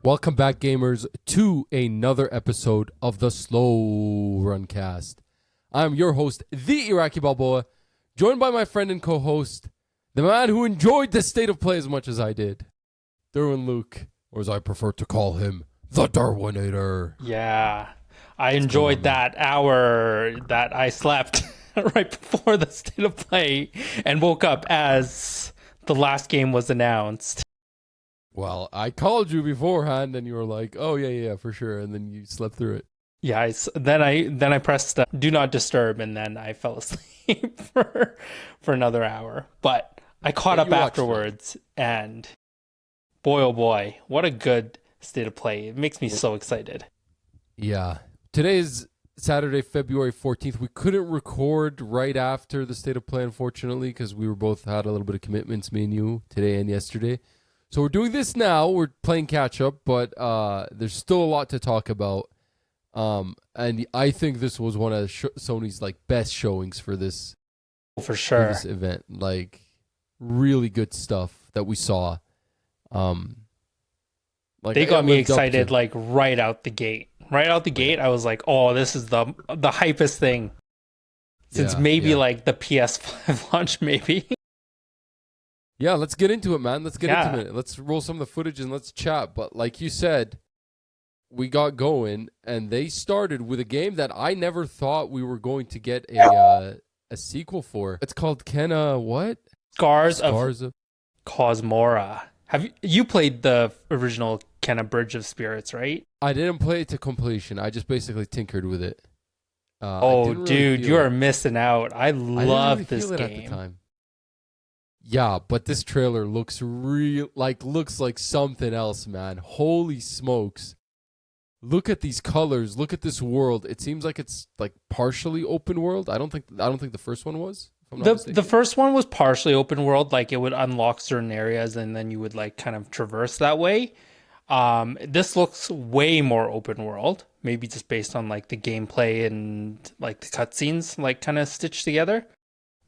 Welcome back, gamers, to another episode of the Slow Runcast. I'm your host, the Iraqi Balboa, joined by my friend and co-host, the man who enjoyed the state of play as much as I did, Durwin Luke, or as I prefer to call him, the Darwinator. Yeah, I enjoyed that hour that I slept right before the state of play and woke up as the last game was announced. Well, I called you beforehand, and you were like, "Oh yeah, for sure," and then you slept through it. Yeah, then I pressed do not disturb, and then I fell asleep for another hour. But I caught up afterwards, and boy, oh boy, what a good state of play! It makes me so excited. Yeah, today's Saturday, February 14th. We couldn't record right after the state of play, unfortunately, because we were both had a little bit of commitments, me and you, today and yesterday. So we're doing this now. We're playing catch up, but there's still a lot to talk about. And I think this was one of Sony's best showings for this, for sure, for this event. Like really good stuff that we saw. They got me excited right out the gate. Right out the gate, I was like, "Oh, this is the hypest thing since the PS5 launch, maybe." Yeah, let's get into it, man. Let's get into it. Let's roll some of the footage and let's chat. But like you said, we got going, and they started with a game that I never thought we were going to get a sequel for. It's called what? Scars of Kosmora. Have you played the original Bridge of Spirits, right? I didn't play it to completion. I just basically tinkered with it. Dude, you are missing out. I love this game. At the time. Yeah, but this trailer looks looks like something else, man. Holy smokes. Look at these colors. Look at this world. It seems like it's partially open world. I don't think the first one was. The first one was partially open world, it would unlock certain areas and then you would kind of traverse that way. This looks way more open world, maybe just based on the gameplay and the cutscenes kind of stitched together.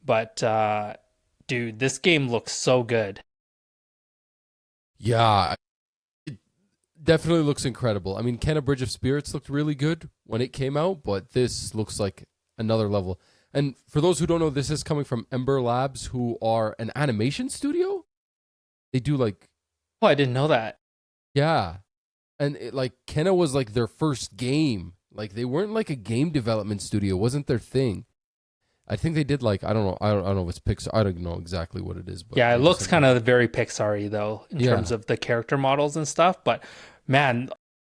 But dude, this game looks so good. Yeah, it definitely looks incredible. I mean, Bridge of Spirits looked really good when it came out, but this looks like another level. And for those who don't know, this is coming from Ember Labs, who are an animation studio. They do Oh, I didn't know that. Yeah. And Kenna was their first game. They weren't a game development studio. It wasn't their thing. I think they did I don't know if it's Pixar. I don't know exactly what it is. But yeah, it looks kind of very Pixar-y though in terms of the character models and stuff. But man,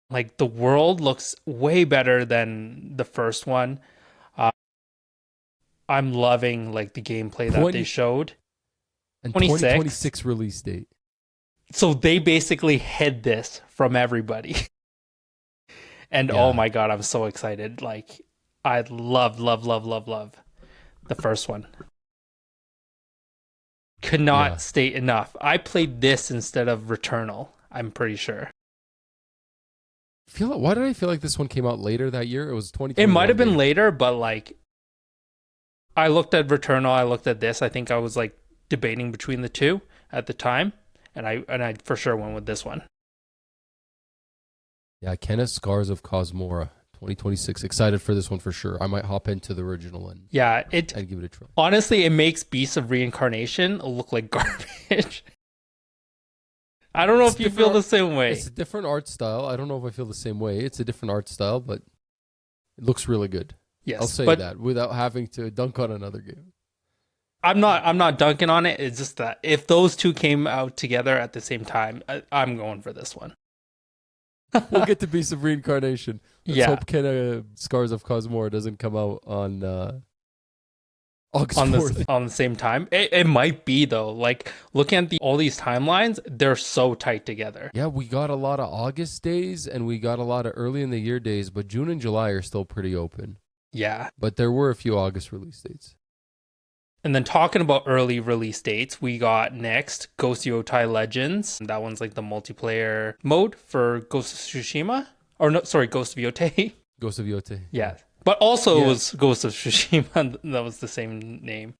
the world looks way better than the first one. I'm loving the gameplay that they showed. And 2026 release date. So they basically hid this from everybody. And oh my god, I'm so excited. I love the first one. Could not state enough. I played this instead of Returnal, I'm pretty sure. Why did I feel like this one came out later that year? It was 2020. It might have been later, but I looked at Returnal, I looked at this. I think I was debating between the two at the time, and I for sure went with this one. Yeah, Kenna Scars of Kosmora. 2026. Excited for this one for sure. I might hop into the original and and give it a try. Honestly, it makes Beasts of Reincarnation look like garbage. I don't know if you feel the same way. It's a different art style. I don't know if I feel the same way. It's a different art style, but it looks really good. Yes, I'll say that without having to dunk on another game. I'm not dunking on it. It's just that if those two came out together at the same time, I'm going for this one. We'll get to Beasts of Reincarnation. Let's hope Kenna Scars of Kosmora doesn't come out on August 4th. On the same time. It might be, though. Looking at all these timelines, they're so tight together. Yeah, we got a lot of August days, and we got a lot of early in the year days, but June and July are still pretty open. Yeah. But there were a few August release dates. And then talking about early release dates, we got next Ghost Yotei Legends. That one's the multiplayer mode for Ghost of Tsushima. Or no, sorry, Ghost of Yotei. Ghost of Yotei. Yeah. But also it was Ghost of Tsushima. That was the same name.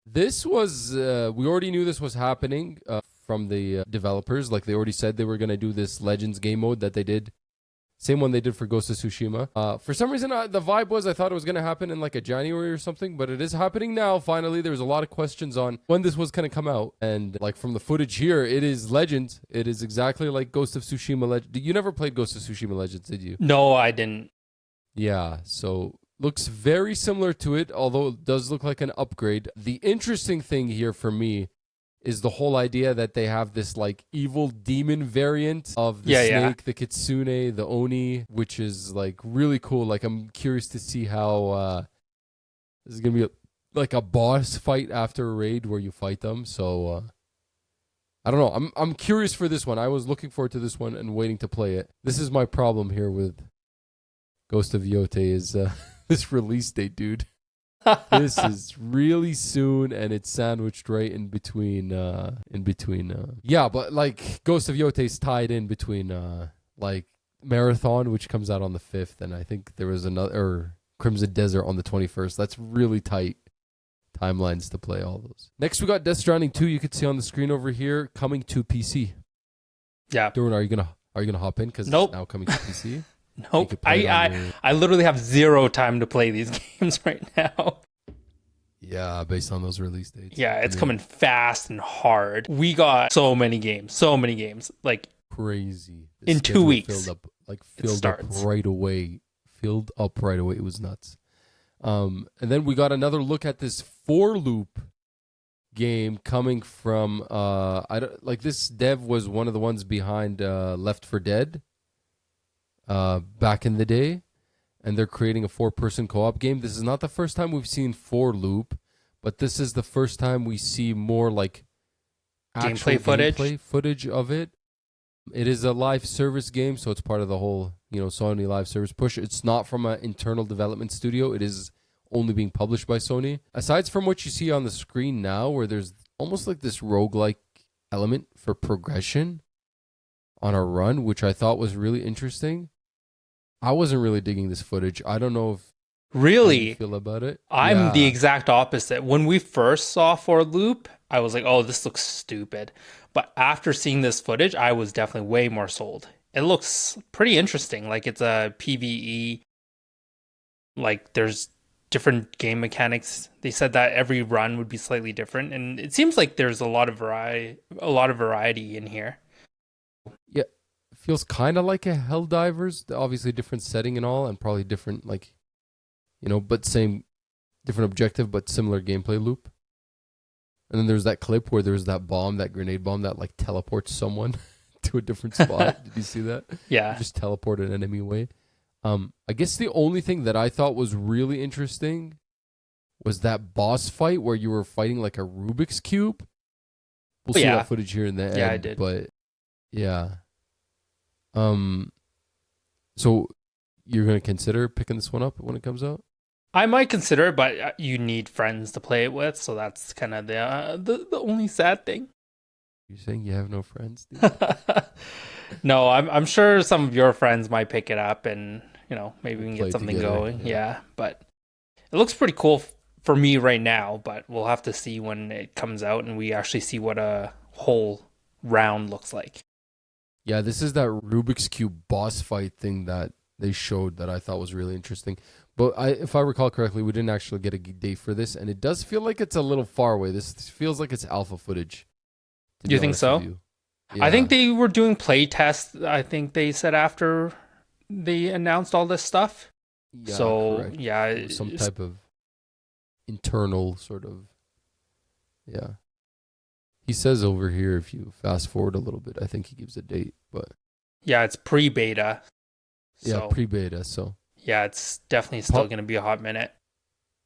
This was, we already knew this was happening from the developers. Like they already said they were going to do this Legends game mode that they did. Same one they did for Ghost of Tsushima. For some reason, the vibe was I thought it was going to happen in like a January or something, but it is happening now. Finally, there was a lot of questions on when this was going to come out. And like from the footage here, it is Legends. It is exactly like Ghost of Tsushima Legends. You never played Ghost of Tsushima Legends, did you? No, I didn't. Yeah, so looks very similar to it, although it does look like an upgrade. The interesting thing here for me is the whole idea that they have this like evil demon variant of the snake, the kitsune, the oni, which is like really cool. Like I'm curious to see how this is gonna be like a boss fight after a raid where you fight them. So I don't know. I'm curious for this one. I was looking forward to this one and waiting to play it. This is my problem here with Ghost of Yotei is this release date, dude. This is really soon, and it's sandwiched right in between. Yeah, but like Ghost of Yotei's tied in between like Marathon, which comes out on the 5th, and I think there was another Crimson Desert on the 21st. That's really tight timelines to play all those. Next, we got Death Stranding 2. You can see on the screen over here, coming to PC. Yeah, Durwin, are you gonna hop in because it's now coming to PC? Nope. I literally have zero time to play these games right now. Yeah, based on those release dates. Yeah, it's coming fast and hard. We got so many games, like crazy. In 2 weeks. Filled up right away. It was nuts. And then we got another look at this 4-loop game coming from this dev was one of the ones behind Left 4 Dead. Back in the day, and they're creating a 4-person co-op game. This is not the first time we've seen 4-loop, but this is the first time we see more like gameplay footage of it. It is a live service game, so it's part of the whole, Sony live service push. It's not from an internal development studio. It is only being published by Sony. Aside from what you see on the screen now, where there's almost like this roguelike element for progression on a run, which I thought was really interesting. I wasn't really digging this footage. I don't know if really how you feel about it. I'm the exact opposite. When we first saw 4-loop, I was like, "Oh, this looks stupid." But after seeing this footage, I was definitely way more sold. It looks pretty interesting. Like it's a PvE. Like there's different game mechanics. They said that every run would be slightly different, and it seems like there's a lot of variety in here. Yeah, it feels kind of like a Helldivers. Obviously, different setting and all, and probably different, but same, different objective, but similar gameplay loop. And then there's that clip where there's that grenade bomb that like teleports someone to a different spot. Did you see that? Yeah. Just teleport an enemy away. I guess the only thing that I thought was really interesting was that boss fight where you were fighting like a Rubik's Cube. We'll see that footage here in the end. Yeah, I did. But yeah. So you're going to consider picking this one up when it comes out? I might consider it, but you need friends to play it with, so that's kind of the only sad thing. You're saying you have no friends, dude? No, I'm sure some of your friends might pick it up, and maybe we can get something going. Yeah, but it looks pretty cool for me right now. But we'll have to see when it comes out and we actually see what a whole round looks like. Yeah, this is that Rubik's Cube boss fight thing that they showed that I thought was really interesting. But if I recall correctly, we didn't actually get a date for this, and it does feel like it's a little far away. This feels like it's alpha footage. Do you think so? Yeah. I think they were doing play tests, I think they said, after they announced all this stuff. Yeah, so, correct. Yeah. Some type of internal sort of, yeah. He says over here, if you fast forward a little bit, I think he gives a date, but... Yeah, it's pre-beta. Yeah, pre-beta, so... Yeah, it's definitely still going to be a hot minute.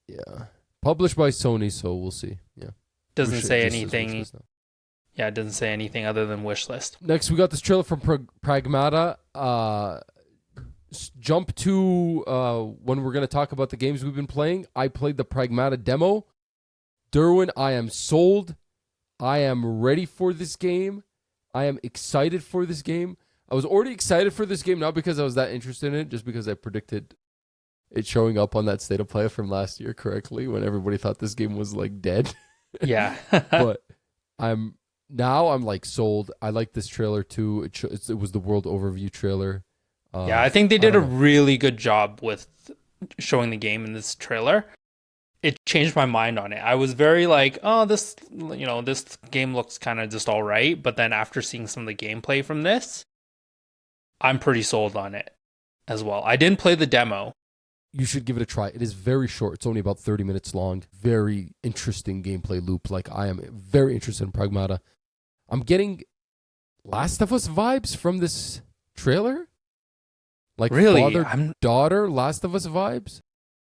Yeah. Published by Sony, so we'll see. Yeah. Doesn't say anything. Yeah, it doesn't say anything other than wishlist. Next, we got this trailer from Pragmata. Jump to when we're going to talk about the games we've been playing. I played the Pragmata demo. Durwin, I am sold. I am ready for this game. I am excited for this game. I was already excited for this game, not because I was that interested in it, just because I predicted it showing up on that State of Play from last year correctly when everybody thought this game was like dead. Yeah. But I'm now I'm like sold. I like this trailer too. It was the world overview trailer. Yeah, I think they did don't a know. really good job with showing the game in this trailer. It changed my mind on it. I was very like, oh, this game looks kind of just all right. But then after seeing some of the gameplay from this, I'm pretty sold on it as well. I didn't play the demo. You should give it a try. It is very short. It's only about 30 minutes long. Very interesting gameplay loop. Like, I am very interested in Pragmata. I'm getting Last of Us vibes from this trailer. Like, Really? daughter, Last of Us vibes.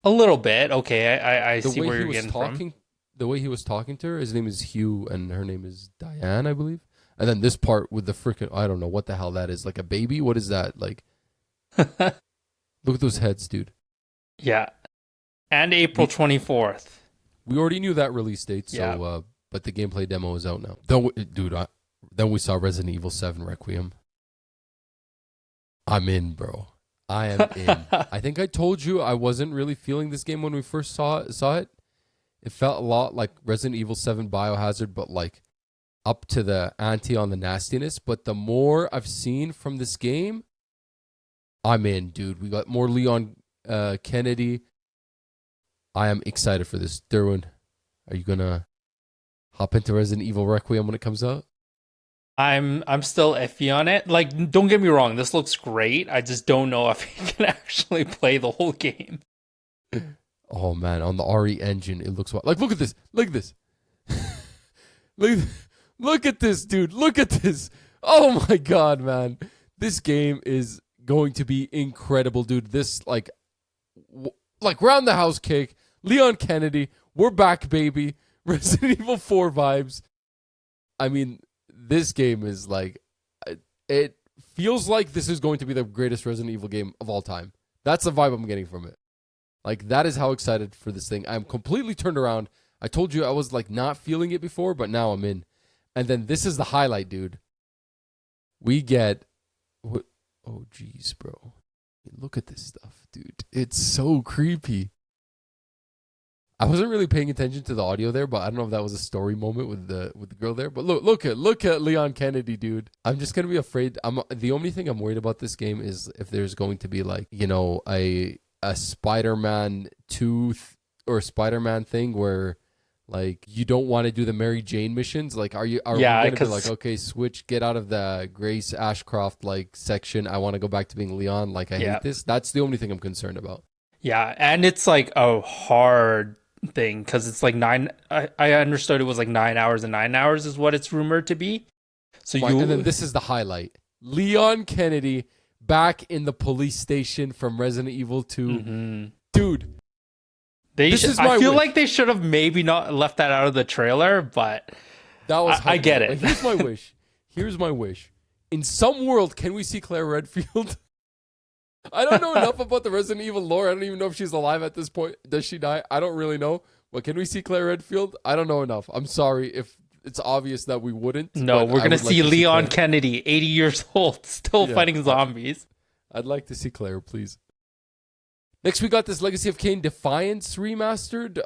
A little bit. Okay, I The see way where he you're was getting talking, the way he was talking to her, his name is Hugh and her name is Diane, I believe. And then this part with the freaking, I don't know what the hell that is. Like a baby? What is that? Like, from. look at those heads, dude. Yeah. And April 24th. We already knew that release date, so Yeah. But the gameplay demo is out now. Then we saw Resident Evil 7 Requiem. I'm in, bro. I am in. I think I told you I wasn't really feeling this game when we first saw it. It felt a lot like Resident Evil 7 Biohazard, but like up to the ante on the nastiness. But the more I've seen from this game, I'm in, dude. We got more Leon Kennedy. I am excited for this. Durwin, are you gonna hop into Resident Evil Requiem when it comes out? I'm still iffy on it. Like, don't get me wrong, this looks great. I just don't know if I can actually play the whole game. Oh man, on the RE engine, it looks like. Look at this. Look at this. look at this, dude. Look at this. Oh my god, man. This game is going to be incredible, dude. This like round the house cake. Leon Kennedy, we're back, baby. Resident Evil 4 vibes. I mean, this game is like, it feels like this is going to be the greatest Resident Evil game of all time. That's the vibe I'm getting from it. Like, that is how excited for this thing. I'm completely turned around. I told you I was like not feeling it before, but now I'm in. And then this is the highlight, dude. We get what? Oh, geez, bro. Look at this stuff, dude. It's so creepy. I wasn't really paying attention to the audio there, but I don't know if that was a story moment with the girl there. But look at Leon Kennedy, dude. I'm just gonna be afraid. The only thing I'm worried about this game is if there's going to be like, you know, a Spider-Man 2 or Spider-Man thing where like you don't want to do the Mary Jane missions. Like, are we gonna be like, okay, switch, get out of the Grace Ashcroft like section. I want to go back to being Leon. Like, I hate this. That's the only thing I'm concerned about. Yeah, and it's like a hard thing because it's like I understood it was like 9 hours and 9 hours is what it's rumored to be. So and then this is the highlight: Leon Kennedy back in the police station from Resident Evil 2. Mm-hmm. Dude, I feel like they should have maybe not left that out of the trailer, but that was I get it. Like, here's my wish. Here's my wish. In some world, can we see Claire Redfield? I don't know enough about the Resident Evil lore. I don't even know if she's alive at this point. Does she die? I don't really know. But can we see Claire Redfield? I don't know enough. I'm sorry if it's obvious that we wouldn't. No, we're going to see Leon Kennedy, 80 years old, still fighting zombies. I'd like to see Claire, please. Next, we got this Legacy of Kain Defiance remastered.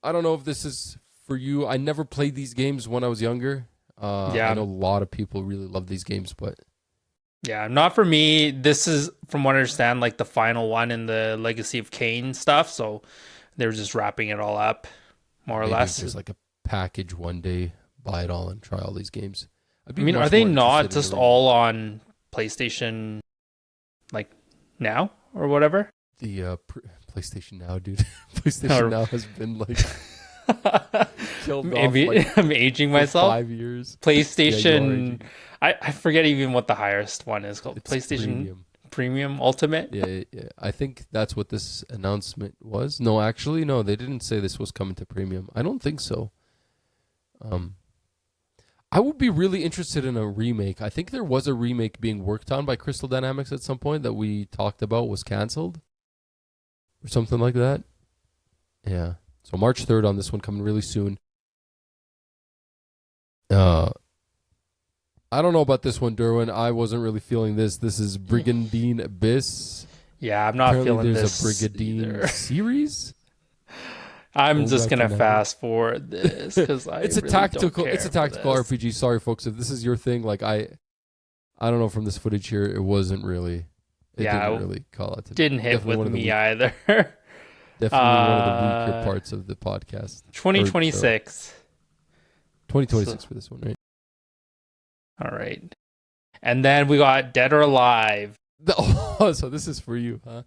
I don't know if this is for you. I never played these games when I was younger. I know a lot of people really love these games, but... Yeah, not for me. This is, from what I understand, like the final one in the Legacy of Kain stuff. So they're just wrapping it all up, more or less. There's like a package one day, buy it all and try all these games. I mean, are they not just all on PlayStation, like now or whatever? The PlayStation Now, dude. PlayStation Now has been like killed Maybe off, like, I'm aging myself. 5 years. PlayStation. I forget even what the highest one is called. It's PlayStation Premium Ultimate. Yeah. I think that's what this announcement was. No, actually, no. They didn't say this was coming to Premium. I don't think so. I would be really interested in a remake. I think there was a remake being worked on by Crystal Dynamics at some point that we talked about was canceled or something like that. Yeah. So March 3rd on this one, coming really soon. I don't know about this one, Durwin. I wasn't really feeling this. This is Brigandine Abyss. Yeah, I'm not feeling there's this. There's a Brigandine series. I'm Going just back to gonna Neva. fast forward this because It's a tactical RPG. Sorry, folks, if this is your thing, like I don't know from this footage here, it wasn't really. It didn't really call out to me. Didn't hit with me either. Definitely one of the weaker parts of the podcast. 2026. 2026 for this one, right? All right. And then we got Dead or Alive. Oh, so this is for you, huh?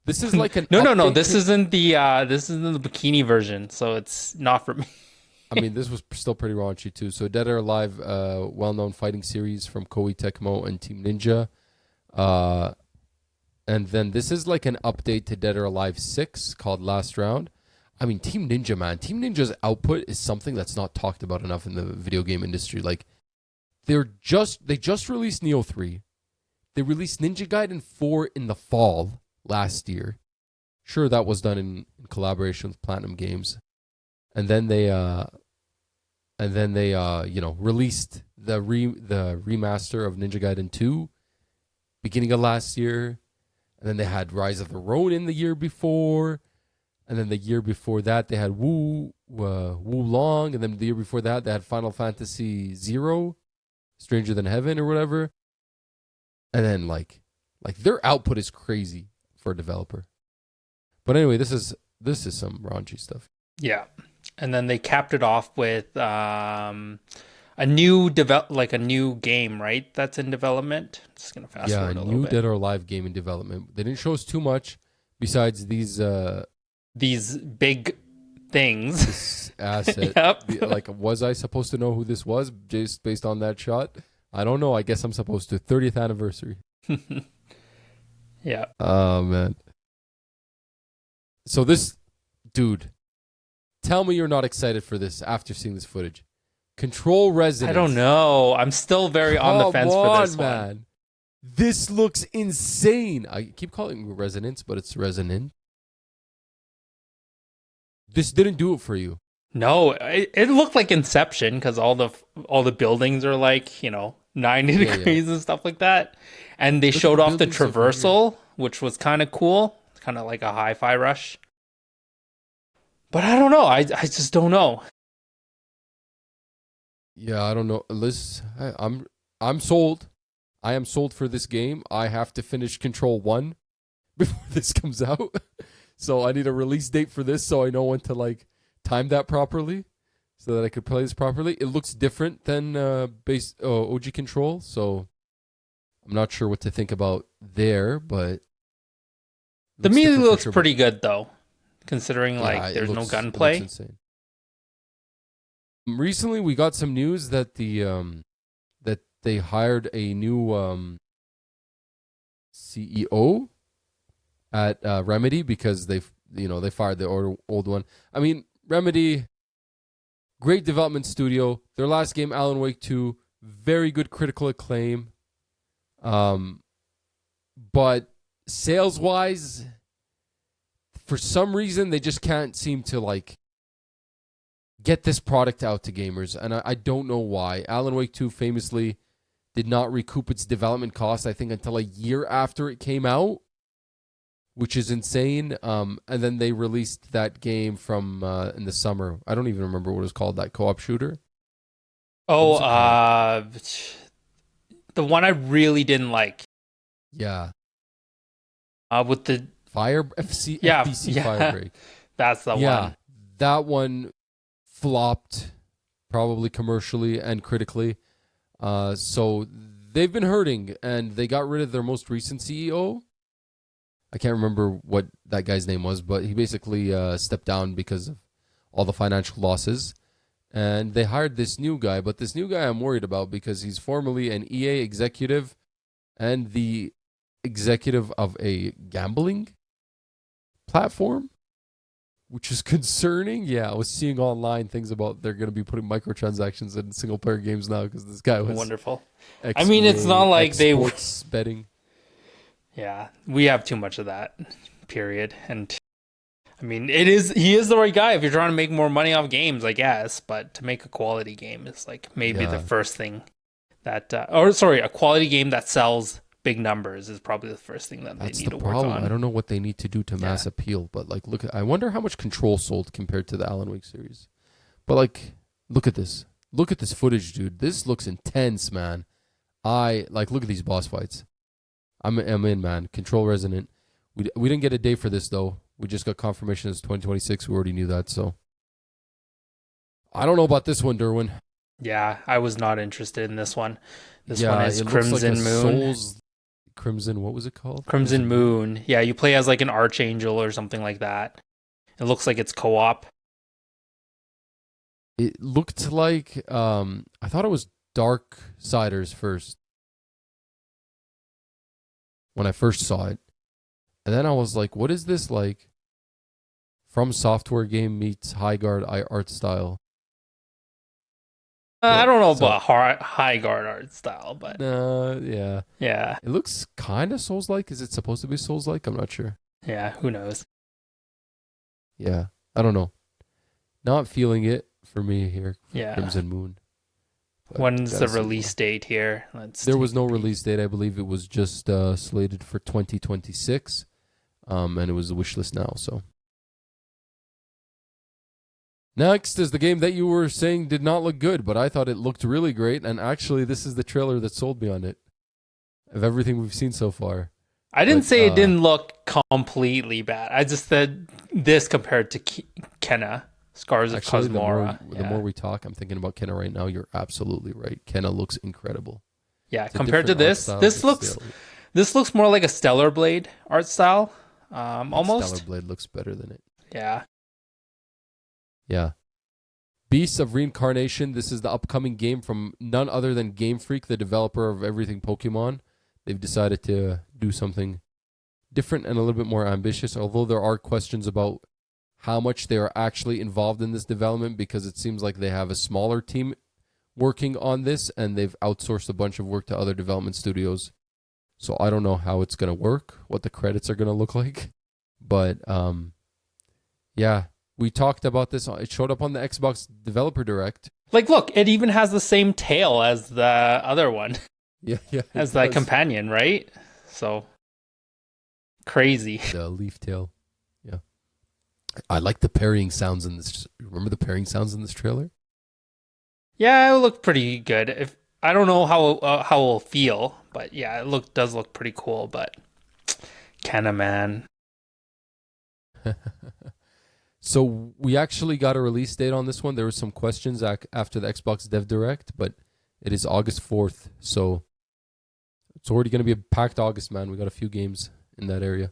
This is like an no. This isn't the bikini version, so it's not for me. I mean, this was still pretty raunchy too. So Dead or Alive, well-known fighting series from Koei Tecmo and Team Ninja. And then this is like an update to Dead or Alive 6 called Last Round. I mean, Team Ninja, man. Team Ninja's output is something that's not talked about enough in the video game industry. Like, they just released Neo 3. They released Ninja Gaiden 4 in the fall last year. Sure, that was done in collaboration with Platinum Games. And then they released the remaster of Ninja Gaiden 2 beginning of last year. And then they had Rise of the Ronin the year before. And then the year before that, they had Wu Long. And then the year before that, they had Final Fantasy Zero, Stranger Than Heaven or whatever. And then like their output is crazy for a developer. But anyway, this is some raunchy stuff. Yeah. And then they capped it off with a new game, right? That's in development. Just gonna fast forward a little bit. Yeah, a new Dead or Alive game in development. They didn't show us too much besides these big things. This asset. Yep. Like, was I supposed to know who this was just based on that shot? I don't know. I guess I'm supposed to. 30th anniversary. Yeah. Oh man. So this dude, tell me you're not excited for this after seeing this footage. Control Resonance. I don't know. I'm still very on the fence for this man. one. This looks insane. I keep calling it Resonance, but it's Resonant. This didn't do it for you. No, it looked like Inception because all the buildings are like 90 degrees and stuff like that, and they showed off the traversal, which was kind of cool, kind of like a hi-fi rush. But I don't know. I just don't know. Yeah, I don't know. I'm sold. I am sold for this game. I have to finish Control 1 before this comes out. So I need a release date for this so I know when to time that properly so that I could play this properly. It looks different than OG Control, so I'm not sure what to think about there, but the melee looks pretty good though, considering there's no gunplay. It looks insane. Recently, we got some news that that they hired a new CEO at Remedy because they fired the old one. I mean, Remedy, great development studio. Their last game, Alan Wake 2, very good critical acclaim. But sales-wise, for some reason, they just can't seem to get this product out to gamers, and I don't know why. Alan Wake 2 famously did not recoup its development costs, I think, until a year after it came out, which is insane. And then they released that game from in the summer. I don't even remember what it was called, that co-op shooter. Oh, the one I really didn't like. Yeah. With the FBC Firebreak. That's the one. Yeah, that one flopped, probably commercially and critically. So they've been hurting, and they got rid of their most recent CEO. I can't remember what that guy's name was, but he basically stepped down because of all the financial losses. And they hired this new guy, but this new guy I'm worried about because he's formerly an EA executive and the executive of a gambling platform, which is concerning. Yeah, I was seeing online things about they're going to be putting microtransactions in single-player games now because this guy was wonderful. I mean, it's not like they sports betting. Yeah, we have too much of that, period. And I mean, he is the right guy if you're trying to make more money off games, I guess. But to make a quality game is maybe the first thing that, a quality game that sells big numbers is probably the first thing that That's they need the to work problem. on. I don't know what they need to do to mass appeal, but like, I wonder how much Control sold compared to the Alan Wake series. But like, look at this. Look at this footage, dude. This looks intense, man. Look at these boss fights. I'm in, man. Control Resonant. We didn't get a day for this though. We just got confirmation it's 2026. We already knew that, so I don't know about this one, Durwin. Yeah, I was not interested in this one. This one is Crimson looks like Moon. Crimson, what was it called? Crimson Moon. Yeah, you play as like an archangel or something like that. It looks like it's co-op. It looked like I thought it was Darksiders first when I first saw it. And then I was like, what is this like From Software game meets Highguard art style? I don't know about Highguard art style, but yeah. It looks kind of Souls-like. Is it supposed to be Souls-like? I'm not sure. Yeah, who knows? Yeah, I don't know. Not feeling it for me here. Yeah. Crimson Moon. But when's the release date here? There was no release date. I believe it was just slated for 2026, and it was a wish list now. So next is the game that you were saying did not look good, but I thought it looked really great. And actually, this is the trailer that sold me on it. Of everything we've seen so far. I didn't say it didn't look completely bad. I just said this compared to Kenna. Scars of Kosmora. The more we talk, I'm thinking about Kenna right now. You're absolutely right. Kenna looks incredible. Yeah, compared to this looks more like a Stellar Blade art style. Almost. Stellar Blade looks better than it. Yeah. Yeah. Beasts of Reincarnation. This is the upcoming game from none other than Game Freak, the developer of everything Pokemon. They've decided to do something different and a little bit more ambitious, although there are questions about how much they are actually involved in this development, because it seems like they have a smaller team working on this and they've outsourced a bunch of work to other development studios. So I don't know how it's going to work, what the credits are going to look like. But yeah, we talked about this. It showed up on the Xbox Developer Direct. Like, look, it even has the same tail as the other one. Yeah. As that companion, right? So crazy. The leaf tail. Yeah. I like the parrying sounds in this. Remember the parrying sounds in this trailer? Yeah, it looked pretty good. I don't know how it'll feel, but yeah, it does look pretty cool. But Kenna, man. So we actually got a release date on this one. There were some questions after the Xbox Dev Direct, but it is August 4th. So it's already going to be a packed August, man. We got a few games in that area,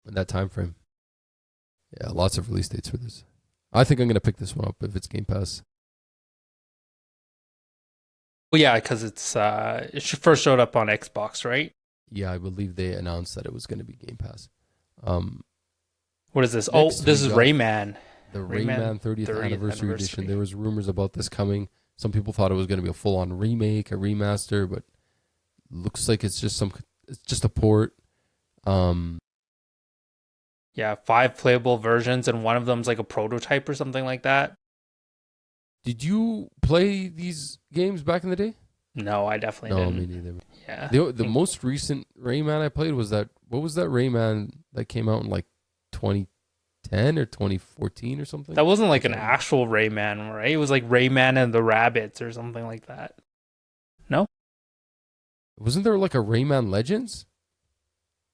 in that time frame. Yeah, lots of release dates for this. I think I'm going to pick this one up if it's Game Pass. Well, yeah, because it first showed up on Xbox, right? Yeah, I believe they announced that it was going to be Game Pass. What is this? Oh, this is Rayman. The Rayman 30th Anniversary Edition. There was rumors about this coming. Some people thought it was going to be a full-on remake, a remaster, but looks like it's just a port. Yeah, 5 playable versions, and one of them's like a prototype or something like that. Did you play these games back in the day? No, I definitely didn't. No, me neither. Yeah. The most recent Rayman I played was that. What was that Rayman that came out in like 2010 or 2014 or something? That wasn't like an actual Rayman, right? It was like Rayman and the Rabbids or something like that. No? Wasn't there like a Rayman Legends?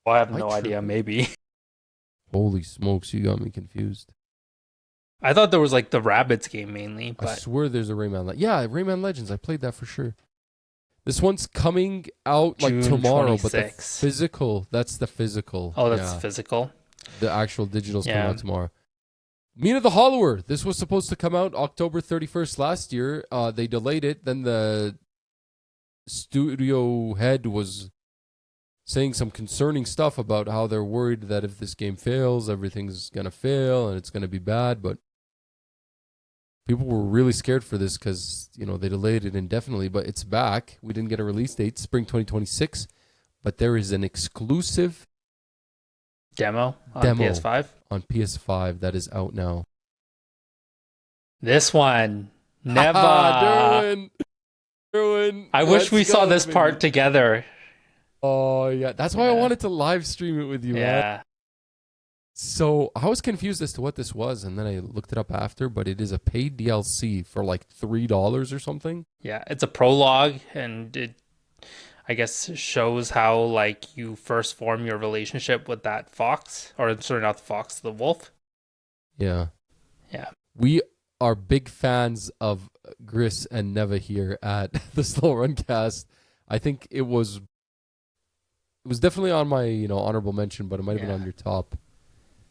Well, I have no idea. Maybe. Holy smokes, you got me confused. I thought there was like the Rabbids game mainly. But... I swear there's a Rayman. Yeah, Rayman Legends. I played that for sure. This one's coming out like June tomorrow, 26th. but the physical, that's the physical. Oh, that's the physical? The actual digital's coming out tomorrow. Mina the Hollower. This was supposed to come out October 31st last year. They delayed it. Then the studio head was saying some concerning stuff about how they're worried that if this game fails, everything's going to fail and it's going to be bad. But people were really scared for this because, they delayed it indefinitely, but it's back. We didn't get a release date, spring 2026, but there is an exclusive demo on PS5? On PS5 that is out now. This one. Neva. Durwin. I wish we saw this part together. Oh yeah, that's why I wanted to live stream it with you, man. Yeah. So I was confused as to what this was, and then I looked it up after. But it is a paid DLC for like $3 or something. Yeah. It's a prologue, and it, I guess, shows how like you first form your relationship with that fox, or sorry, not the fox, the wolf. Yeah, Yeah. we are big fans of Gris and Neva here at the Slow Run Cast. I think it was definitely on my honorable mention, but it might have been on your top.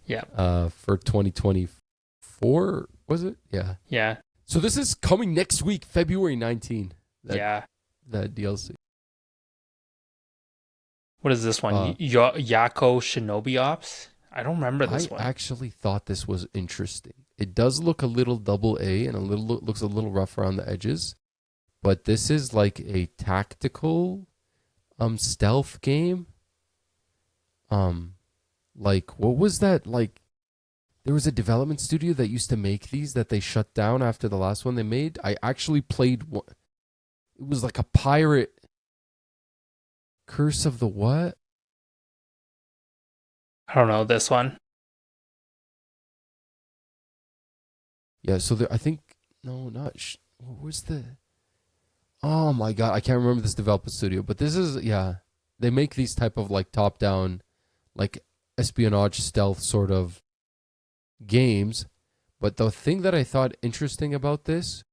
Yeah. For 2024, was it? Yeah. Yeah. So this is coming next week, February 19. Yeah. That DLC. What is this one? Yako Shinobi Ops? I don't remember this one. I actually thought this was interesting. It does look a little double A and looks a little rough around the edges, but this is like a tactical stealth game. Like what was that? Like there was a development studio that used to make these that they shut down after the last one they made. I actually played one. It was like a pirate. Curse of the what? I don't know this one. Yeah, so I think no, not what was the? Oh my god, I can't remember this development studio, but this is they make these type of like top down, like espionage stealth sort of games. But the thing that I thought interesting about this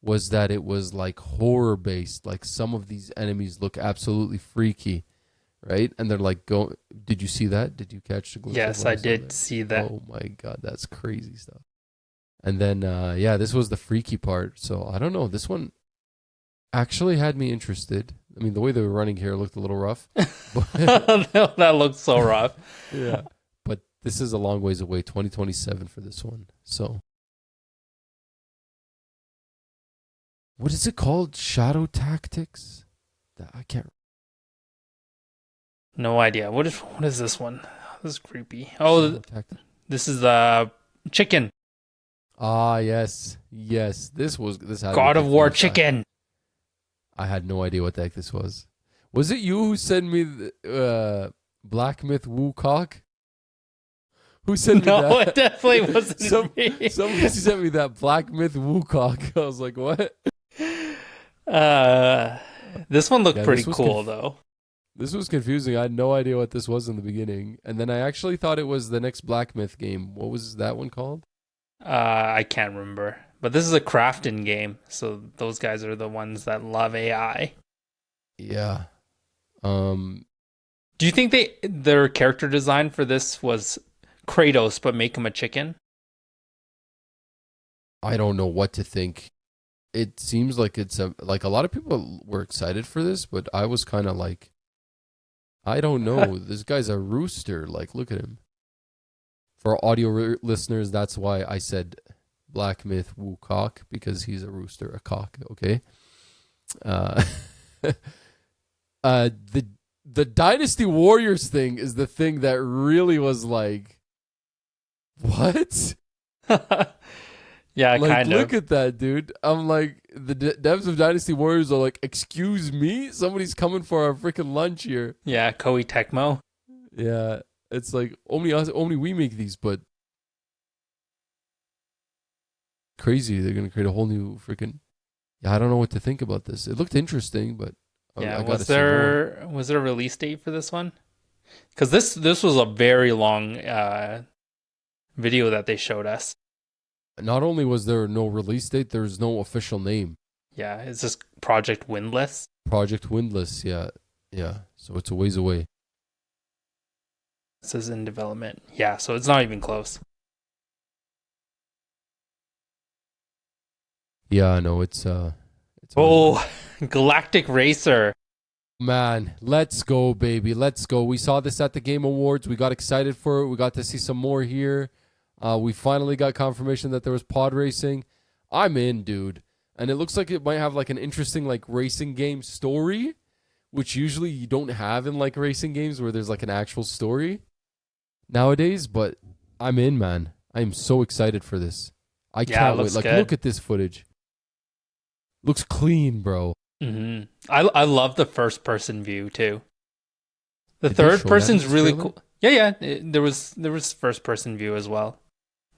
was that it was like horror based. Like some of these enemies look absolutely freaky, right? And they're like, "Go." Did you see that? Did you catch the glimpse? Yes, I did see that. Oh my god, that's crazy stuff. And then this was the freaky part. So I don't know. This one actually had me interested. I mean, the way they were running here looked a little rough. That looked so rough. Yeah. But this is a long ways away, 2027 for this one. So what is it called? Shadow Tactics? I can't. No idea. What is this one? This is creepy. Oh, this is the chicken. Ah, yes. Yes. This had God of War chicken. I had no idea what the heck this was. Was it you who sent me the Black Myth Wukong? Who sent me that? No, it definitely wasn't me. Somebody sent me that Black Myth Wukong. I was like, what? This one looked pretty cool, though. This was confusing. I had no idea what this was in the beginning. And then I actually thought it was the next Black Myth game. What was that one called? I can't remember. But this is a crafting game, so those guys are the ones that love AI. Yeah. Do you think their character design for this was Kratos, but make him a chicken? I don't know what to think. It seems like it's a lot of people were excited for this, but I was kind of like, I don't know. This guy's a rooster. Like, look at him. For audio listeners, that's why I said Black Myth Wukong, because he's a rooster, a cock. Okay. The Dynasty Warriors thing is the thing that really was like, what? Yeah, like, kind of. Look at that, dude. I'm like, the devs of Dynasty Warriors are like, excuse me? Somebody's coming for our freaking lunch here. Yeah, Koei Tecmo. Yeah, it's like, only we make these, but crazy. They're going to create a whole new freaking... Yeah, I don't know what to think about this. It looked interesting, but yeah, was there a release date for this one? Because this was a very long video that they showed us. Not only was there no release date, there's no official name. Yeah, it's just Project Windless. Project Windless, yeah. Yeah, so it's a ways away. It says in development. Yeah, so it's not even close. Yeah, no, it's Galactic Racer. Man, let's go, baby. Let's go. We saw this at the Game Awards. We got excited for it. We got to see some more here. We finally got confirmation that there was pod racing. I'm in, dude. And it looks like it might have like an interesting like racing game story, which usually you don't have in like racing games where there's like an actual story nowadays. But I'm in, man. I'm so excited for this. I can't wait. Like, good. Look at this footage. Looks clean, bro. Mm-hmm. I love the first person view too. The Did they third show that in person's this really trailer? cool. Yeah. There was first person view as well.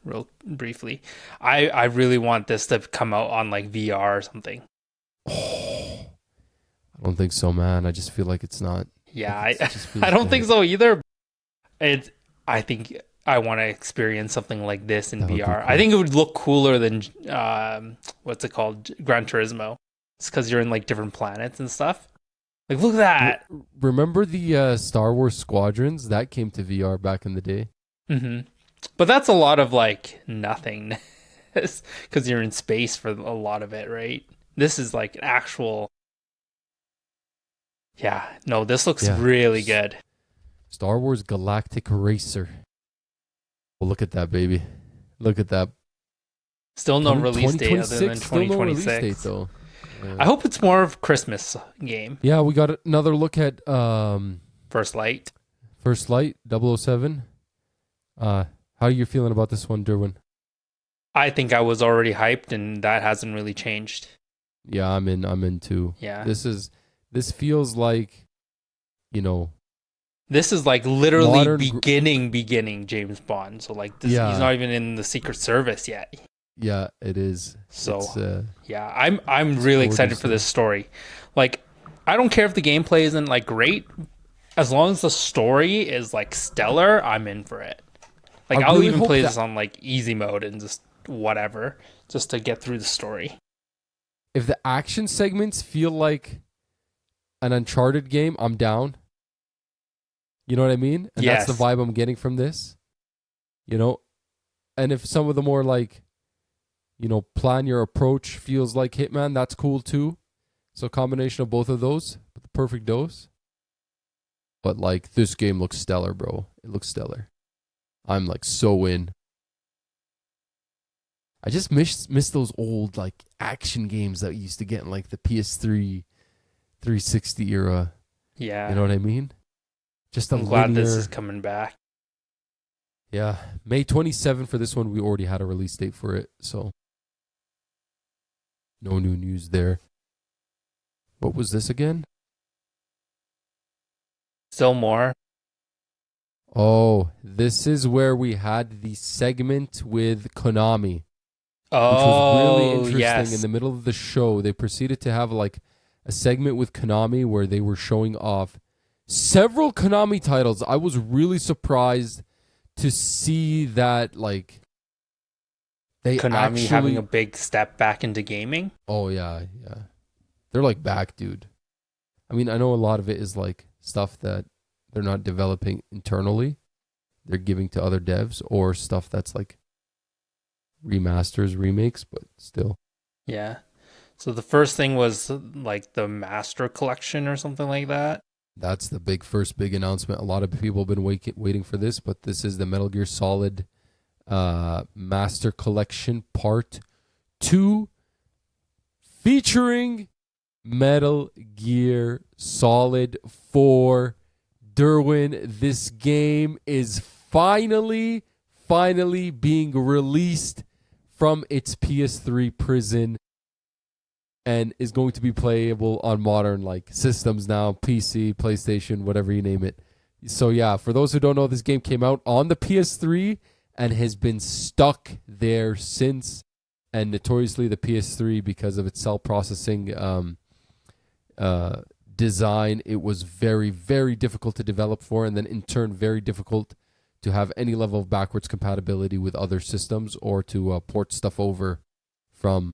Real briefly, I really want this to come out on like VR or something. Oh, I don't think so, man. I just feel like it's not. Yeah, Like it just feels I don't think dead. so either. I think I want to experience something like this in That would be VR. I cool. think it would look cooler than what's it called, Gran Turismo. It's because you're in like different planets and stuff. Like, look at that. Remember the Star Wars Squadrons that came to VR back in the day? But that's a lot of like nothingness because you're in space for a lot of it, right? This is like an actual. Yeah, no, this looks Yeah. really good. Star Wars Galactic Racer. Well, look at that, baby. Look at that. Still no release date other than 2026, still no release 2026. date, though. I hope it's more of a Christmas game. Yeah, we got another look at First Light. First Light 007. How are you feeling about this one, Durwin? I think I was already hyped, and that hasn't really changed. Yeah, I'm in too. Yeah. This feels like, you know, This is like literally Modern beginning James Bond. So like this, Yeah. he's not even in the Secret Service yet. yeah, it is. So It's, yeah, I'm really excited for this story. Like, I don't care if the gameplay isn't like great, as long as the story is like stellar. I'm in for it. Like, I'll really even hope play that- this on like easy mode and just whatever, just to get through the story. if the action segments feel like an Uncharted game, I'm down. You know what I mean? And that's the Yes. vibe I'm getting from this. You know? And if some of the more like, you know, plan your approach feels like Hitman, that's cool too. So a combination of both of those, the perfect dose. But like this game looks stellar, bro. It looks stellar. I'm like so in. I just miss those old like action games that we used to get in like the PS3 360 era. Yeah, You know what I mean? Just a I'm glad linear. this is coming back. Yeah, May 27 for this one. We already had a release date for it, so no new news there. What was this again? Still more. Oh, this is where we had the segment with Konami, which was Oh, really interesting. yes. In the middle of the show, they proceeded to have like a segment with Konami where they were showing off several Konami titles. I was really surprised to see that, like, they Konami actually having a big step back into gaming. Oh yeah. They're like back, dude. I mean, I know a lot of it is like stuff that they're not developing internally. They're giving to other devs or stuff that's like remasters, remakes, but still. Yeah. So the first thing was like the Master Collection or something like that. That's the first big announcement. A lot of people have been waiting for this, but this is the Metal Gear Solid Master Collection Part 2 featuring Metal Gear Solid 4. Durwin, this game is finally being released from its PS3 prison and is going to be playable on modern like systems now, PC, PlayStation, whatever you name it. So yeah, for those who don't know, this game came out on the PS3 and has been stuck there since. And notoriously the PS3, because of its cell processing design, it was very, very difficult to develop for, and then in turn very difficult to have any level of backwards compatibility with other systems or to port stuff over from,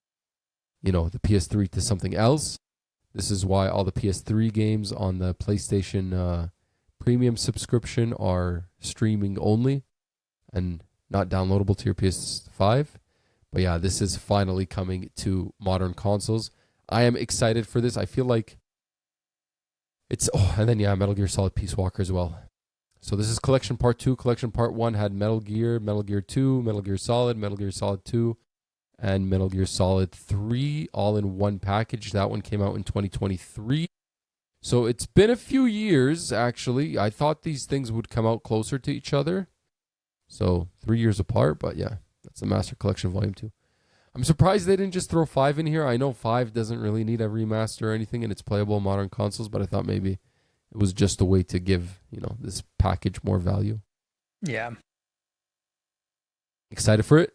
you know, the PS3 to something else. This is why all the PS3 games on the PlayStation premium subscription are streaming only and not downloadable to your PS5. But yeah, this is finally coming to modern consoles. I am excited for this. I feel like it's... Oh, and then yeah, Metal Gear Solid Peace Walker as well. So this is Collection Part 2. Collection Part 1 had Metal Gear 2, Metal Gear Solid 2, and Metal Gear Solid 3 all in one package. That one came out in 2023. So it's been a few years, actually. I thought these things would come out closer to each other. So 3 years apart, but yeah, that's the Master Collection Volume 2. I'm surprised they didn't just throw 5 in here. I know 5 doesn't really need a remaster or anything, and it's playable on modern consoles, but I thought maybe It was just a way to give, this package more value. Yeah. Excited for it?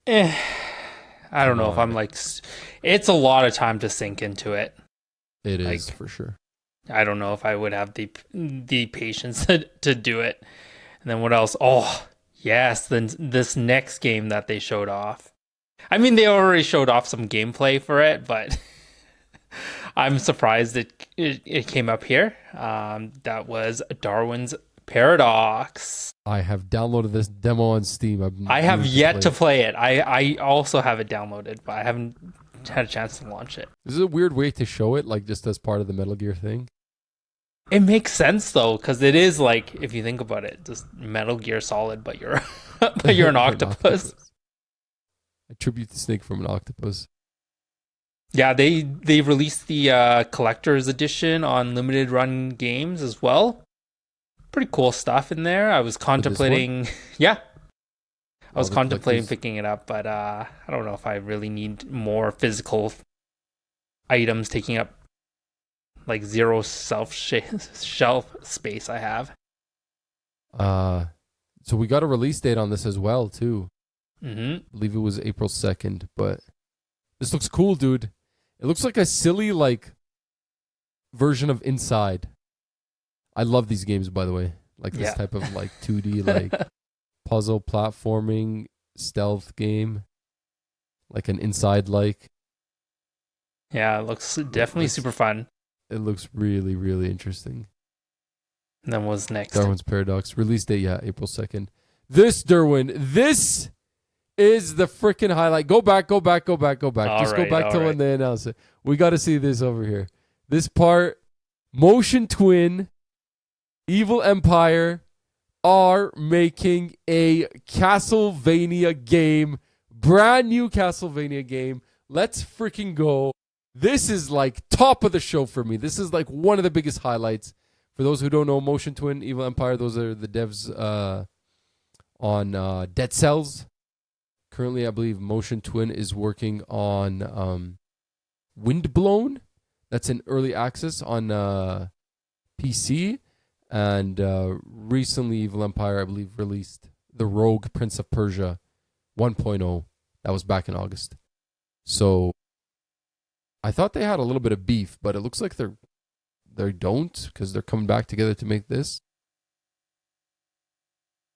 I don't know if I'm like, it's a lot of time to sink into it. It is for sure. I don't know if I would have the patience to do it. And then what else? Oh, yes, then this next game that they showed off. I mean, they already showed off some gameplay for it, but I'm surprised it came up here. That was Darwin's Paradox. I have downloaded this demo on Steam. I have yet to play it. I also have it downloaded, but I haven't had a chance to launch it. This is a weird way to show it, like just as part of the Metal Gear thing. It makes sense though, because it is like, if you think about it, just Metal Gear Solid, but you're an octopus. A tribute to Snake from an octopus. Yeah, they released the collector's edition on limited run games as well. Pretty cool stuff in there. I was contemplating, I was contemplating picking it up, but I don't know if I really need more physical items taking up like zero shelf space I have. So we got a release date on this as well too. Mm-hmm. I believe it was April 2nd, but this looks cool, dude. It looks like a silly like version of Inside. I love these games, by the way. Like this type of like 2D like puzzle platforming stealth game. Like an Inside like. Yeah, it looks definitely super fun. It looks really, really interesting. And then what's next? Darwin's Paradox. Release date, April 2nd. This, Durwin, this is the freaking highlight. Go back. Just go back to when they announced it. We got to see this over here. This part, Motion Twin, Evil Empire are making a Castlevania game. Brand new Castlevania game. Let's freaking go. This is like top of the show for me. This is like one of the biggest highlights. For those who don't know, Motion Twin, Evil Empire, those are the devs on Dead Cells. Currently, I believe Motion Twin is working on Windblown. That's in early access on PC. And recently, Evil Empire, I believe, released The Rogue Prince of Persia 1.0. That was back in August. So I thought they had a little bit of beef, but it looks like they don't, because they're coming back together to make this.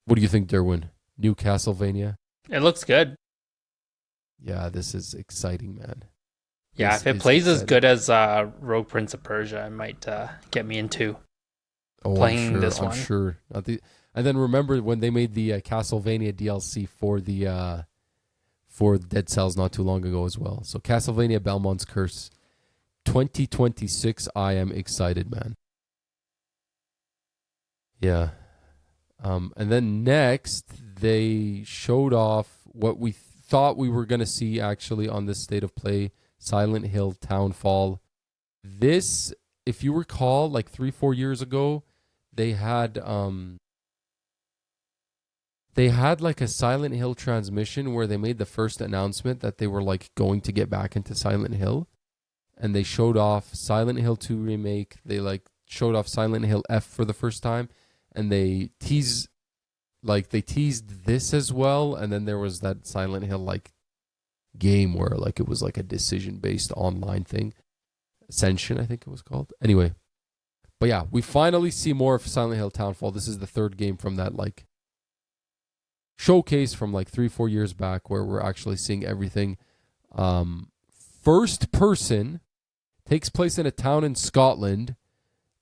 What do you think, Durwin? New Castlevania? It looks good. Yeah, this is exciting, man. Yeah, if it plays as good as Rogue Prince of Persia, it might get me into playing this one. I'm sure. And then remember when they made the Castlevania DLC for Dead Cells not too long ago as well. So Castlevania Belmont's Curse 2026. I am excited, man. Yeah. And then next, they showed off what we thought we were going to see actually on this State of Play, Silent Hill Townfall. This, if you recall, like 3-4 years ago, they had like a Silent Hill transmission where they made the first announcement that they were like going to get back into Silent Hill. And they showed off Silent Hill 2 Remake. They like showed off Silent Hill F for the first time. And they teased this as well. And then there was that Silent Hill like game where like it was like a decision-based online thing. Ascension, I think it was called. Anyway. But yeah, we finally see more of Silent Hill Townfall. This is the third game from that like showcase from like 3-4 years back where we're actually seeing everything. First person, takes place in a town in Scotland.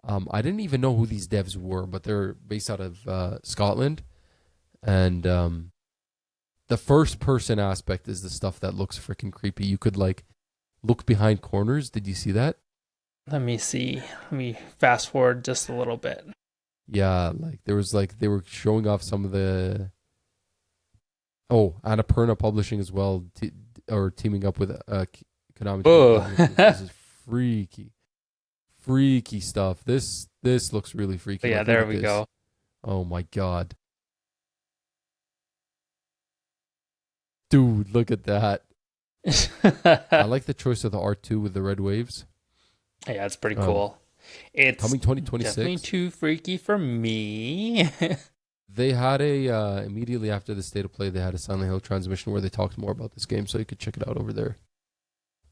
I didn't even know who these devs were, but they're based out of Scotland. And the first person aspect is the stuff that looks freaking creepy. You could like look behind corners. Did you see that? Let me see. Let me fast forward just a little bit. Yeah, like there was like they were showing off some of the Annapurna Publishing as well, or teaming up with Konami. Oh, this is freaky stuff. This looks really freaky. But yeah, there we go. Oh my god, dude, look at that. I like the choice of the R2 with the red waves. Yeah, it's pretty cool. It's Coming 2026. definitely too freaky for me. They had a immediately after the state of play, they had a Silent Hill transmission where they talked more about this game, so you could check it out over there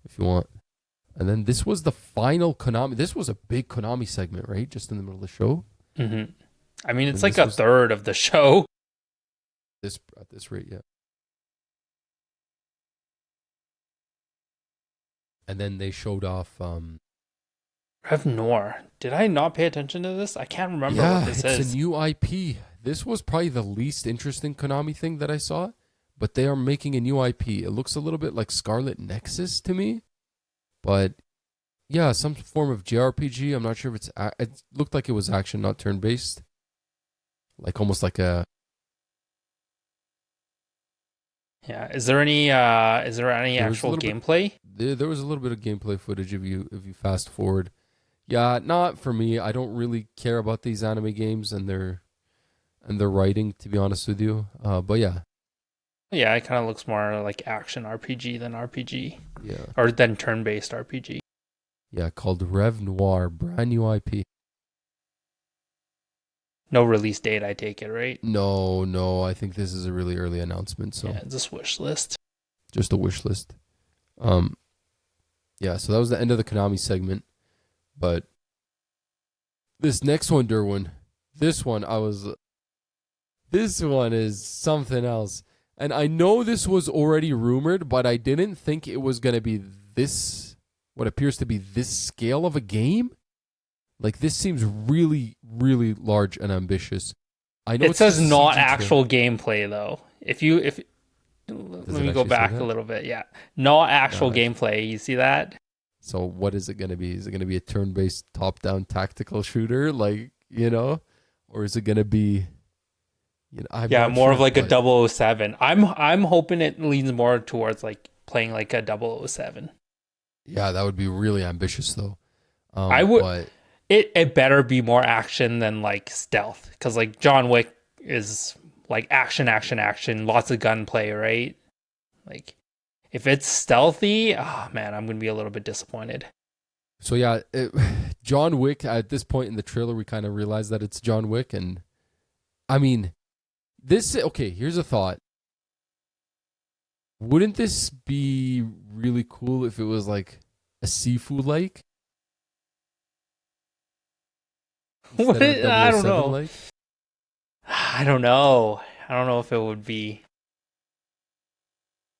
if you want. And then this was the final Konami. This was a big Konami segment, right? Just in the middle of the show. Mm-hmm. I mean, it's And like a third of the show. This at this rate, yeah. And then they showed off. Rev Noir. Did I not pay attention to this? I can't remember what this is. It's a new IP. This was probably the least interesting Konami thing that I saw, but they are making a new IP. It looks a little bit like Scarlet Nexus to me, but yeah, some form of JRPG. I'm not sure if it looked like it was action, not turn-based. Like almost like a... Yeah. Is there any actual gameplay? There was a little bit of gameplay footage if you fast forward. Yeah, not for me. I don't really care about these anime games and their writing, to be honest with you. But yeah. Yeah, it kind of looks more like action RPG than RPG. Yeah. Or than turn-based RPG. Yeah, called Rev Noir, brand new IP. No release date, I take it, right? No. I think this is a really early announcement. So yeah, it's a wish list. Just a wish list. Yeah, so that was the end of the Konami segment. But this next one, Durwin, this one is something else. And I know this was already rumored, but I didn't think it was going to be this, what appears to be this scale of a game. Like, this seems really, really large and ambitious. I know it says not actual gameplay, though. Let me go back a little bit. Yeah. Not actual gameplay. You see that? So what is it going to be? Is it going to be a turn-based top-down tactical shooter? Like, or is it going to be... more of like a 007. I'm hoping it leans more towards like playing like a 007. Yeah, that would be really ambitious though. It better be more action than like stealth, because like John Wick is like action, lots of gunplay, right? Like if it's stealthy, oh man, I'm gonna be a little bit disappointed. So yeah, John Wick. At this point in the trailer, we kind of realized that it's John Wick, and I mean. Here's a thought. Wouldn't this be really cool if it was like a Sifu-like? I don't know. I don't know. I don't know if it would be.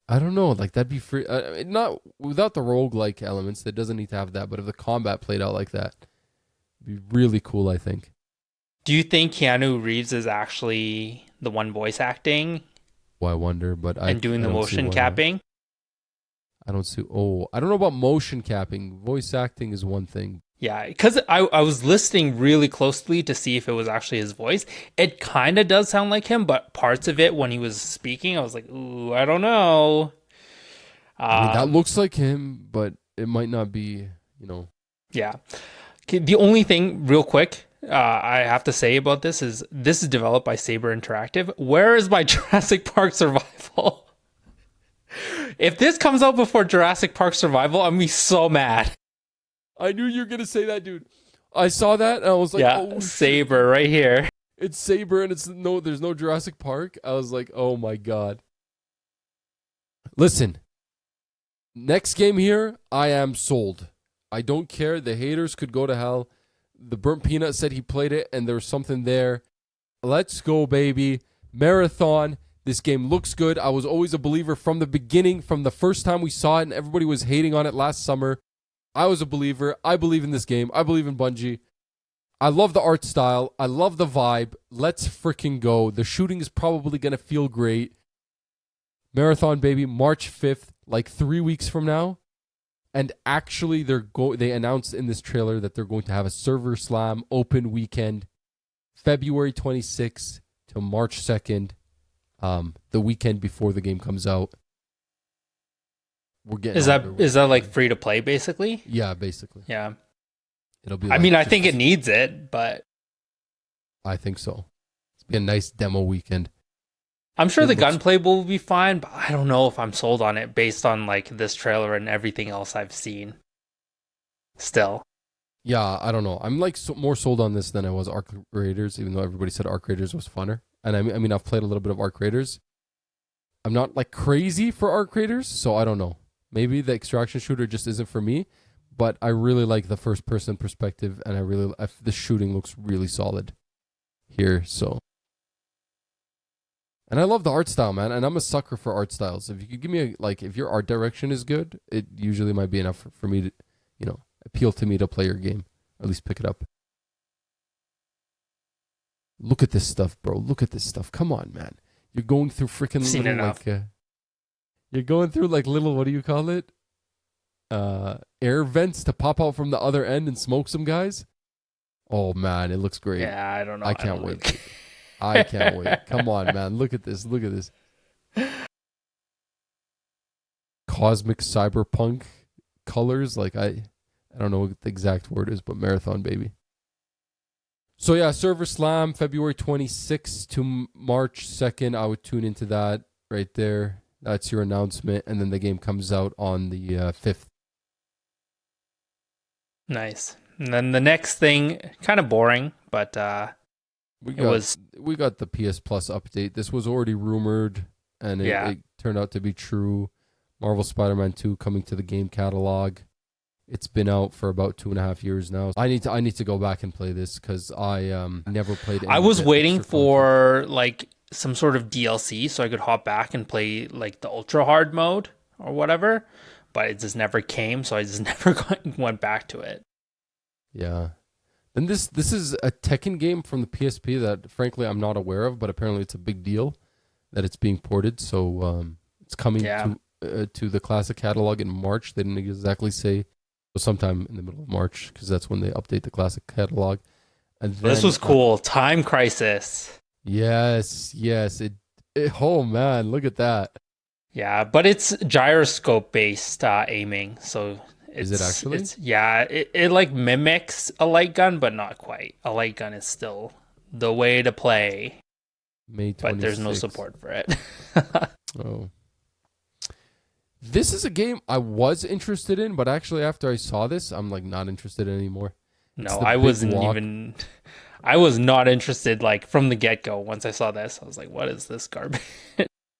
I don't know. Like, that'd be free. Not without the roguelike elements. That doesn't need to have that. But if the combat played out like that, it'd be really cool, I think. Do you think Keanu Reeves is actually the one voice acting? Well, I wonder, but and doing the motion capping? I don't know about motion capping. Voice acting is one thing. Yeah, because I was listening really closely to see if it was actually his voice. It kind of does sound like him, but parts of it when he was speaking, I was like, ooh, I don't know. I mean, that looks like him, but it might not be, Yeah. Okay, the only thing, real quick, I have to say about this is developed by Saber Interactive. Where is my Jurassic Park Survival? If this comes out before Jurassic Park Survival, I'm gonna be so mad. I knew you were gonna say that, dude. I saw that and I was like, oh, Saber shit. Right here. It's Saber and there's no Jurassic Park. I was like, oh my god. Listen, next game here, I am sold. I don't care. The haters could go to hell. The Burnt Peanut said he played it and there was something there. Let's go, baby. Marathon. This game looks good. I was always a believer from the beginning, from the first time we saw it and everybody was hating on it last summer. I was a believer. I believe in this game. I believe in Bungie. I love the art style. I love the vibe. Let's freaking go. The shooting is probably going to feel great. Marathon, baby, March 5th, like 3 weeks from now. And actually, they announced in this trailer that they're going to have a server slam open weekend, February 26th to March 2nd, the weekend before the game comes out. We're getting is that like free to play basically? Yeah, basically. Yeah. It'll be. I mean, I think it needs it, but I think so. It's be a nice demo weekend. I'm sure the gunplay will be fine, but I don't know if I'm sold on it based on like this trailer and everything else I've seen. Still. Yeah, I don't know. I'm like more sold on this than I was Arc Raiders, even though everybody said Arc Raiders was funner. And I mean, I've played a little bit of Arc Raiders. I'm not like crazy for Arc Raiders, so I don't know. Maybe the extraction shooter just isn't for me, but I really like the first person perspective, and the shooting looks really solid here. So, and I love the art style, man. And I'm a sucker for art styles. If you could give me if your art direction is good, it usually might be enough for me to, appeal to me to play your game, or at least pick it up. Look at this stuff, bro. Look at this stuff. Come on, man. You're going through freaking little you're going through like little, what do you call it? Air vents to pop out from the other end and smoke some guys. Oh man, it looks great. Yeah, I don't know. I can't wait. I can't wait. Come on, man. Look at this. Look at this. Cosmic cyberpunk colors. Like I don't know what the exact word is, but marathon, baby. So yeah, Server Slam, February 26th to March 2nd. I would tune into that right there. That's your announcement. And then the game comes out on the 5th. Nice. And then the next thing, kind of boring, but we got the PS Plus update. This was already rumored, and it turned out to be true. Marvel Spider-Man 2 coming to the game catalog. It's been out for about 2.5 years now. I need to go back and play this because I never played it. I was waiting for like some sort of DLC so I could hop back and play like the ultra hard mode or whatever, but it just never came, so I just never went back to it. Yeah. And this is a Tekken game from the PSP that frankly I'm not aware of, but apparently it's a big deal that it's being ported. So it's coming to the classic catalog in March. They didn't exactly say. Sometime in the middle of March, because that's when they update the classic catalog. And then, this was cool. Time Crisis. Yes. Oh man, look at that. Yeah, but it's gyroscope based aiming. So is it actually? It like mimics a light gun, but not quite. A light gun is still the way to play. May 26th. But there's no support for it. Oh. This is a game I was interested in, but actually after I saw this, I'm like not interested anymore. No, I wasn't even. I was not interested like from the get-go. Once I saw this, I was like, what is this garbage?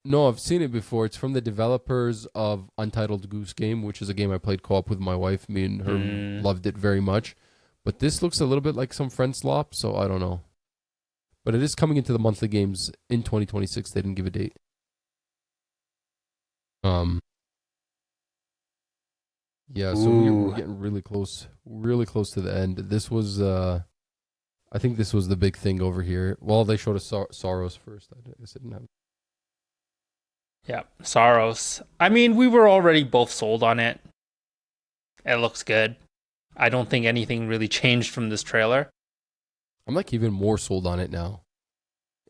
No, I've seen it before. It's from the developers of Untitled Goose Game, which is a game I played co-op with my wife. Me and her loved it very much. But this looks a little bit like some friend slop, so I don't know. But it is coming into the monthly games in 2026. They didn't give a date. Yeah, so we're getting really close to the end. This was, I think this was the big thing over here. Well, they showed us Saros first. I guess I didn't have. Yeah, Saros. I mean, we were already both sold on it. It looks good. I don't think anything really changed from this trailer. I'm like even more sold on it now.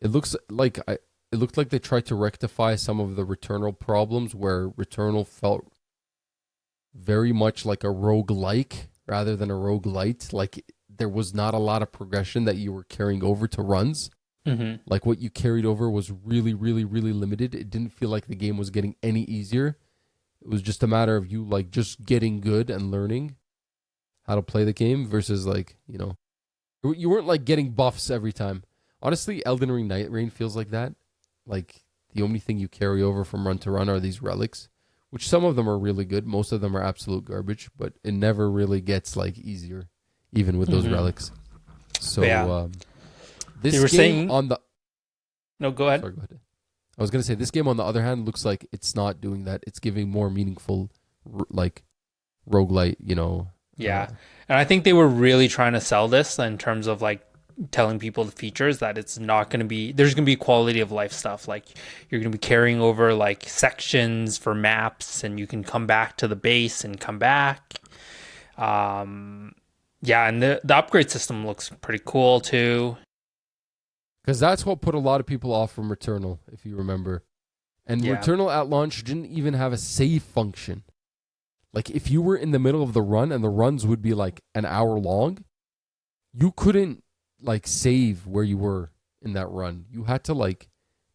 It looks like it looked like they tried to rectify some of the Returnal problems, where Returnal felt very much like a roguelike rather than a roguelite. Like there was not a lot of progression that you were carrying over to runs. Mm-hmm. Like what you carried over was really, really, really limited. It didn't feel like the game was getting any easier. It was just a matter of you like just getting good and learning how to play the game versus like, you weren't like getting buffs every time. Honestly, Elden Ring Night Rain feels like that. Like the only thing you carry over from run to run are these relics, which some of them are really good. Most of them are absolute garbage, but it never really gets like easier, even with those relics. So this you were game saying on the... No, go ahead. Sorry, go ahead. I was going to say, this game on the other hand looks like it's not doing that. It's giving more meaningful, like, roguelite, Yeah. And I think they were really trying to sell this in terms of like telling people the features, that it's not going to be, there's going to be quality of life stuff. Like you're going to be carrying over like sections for maps, and you can come back to the base and come back. And the upgrade system looks pretty cool too. Because that's what put a lot of people off from Returnal, if you remember. And Returnal at launch didn't even have a save function. Like if you were in the middle of the run and the runs would be like an hour long, you couldn't like save where you were in that run. You had to like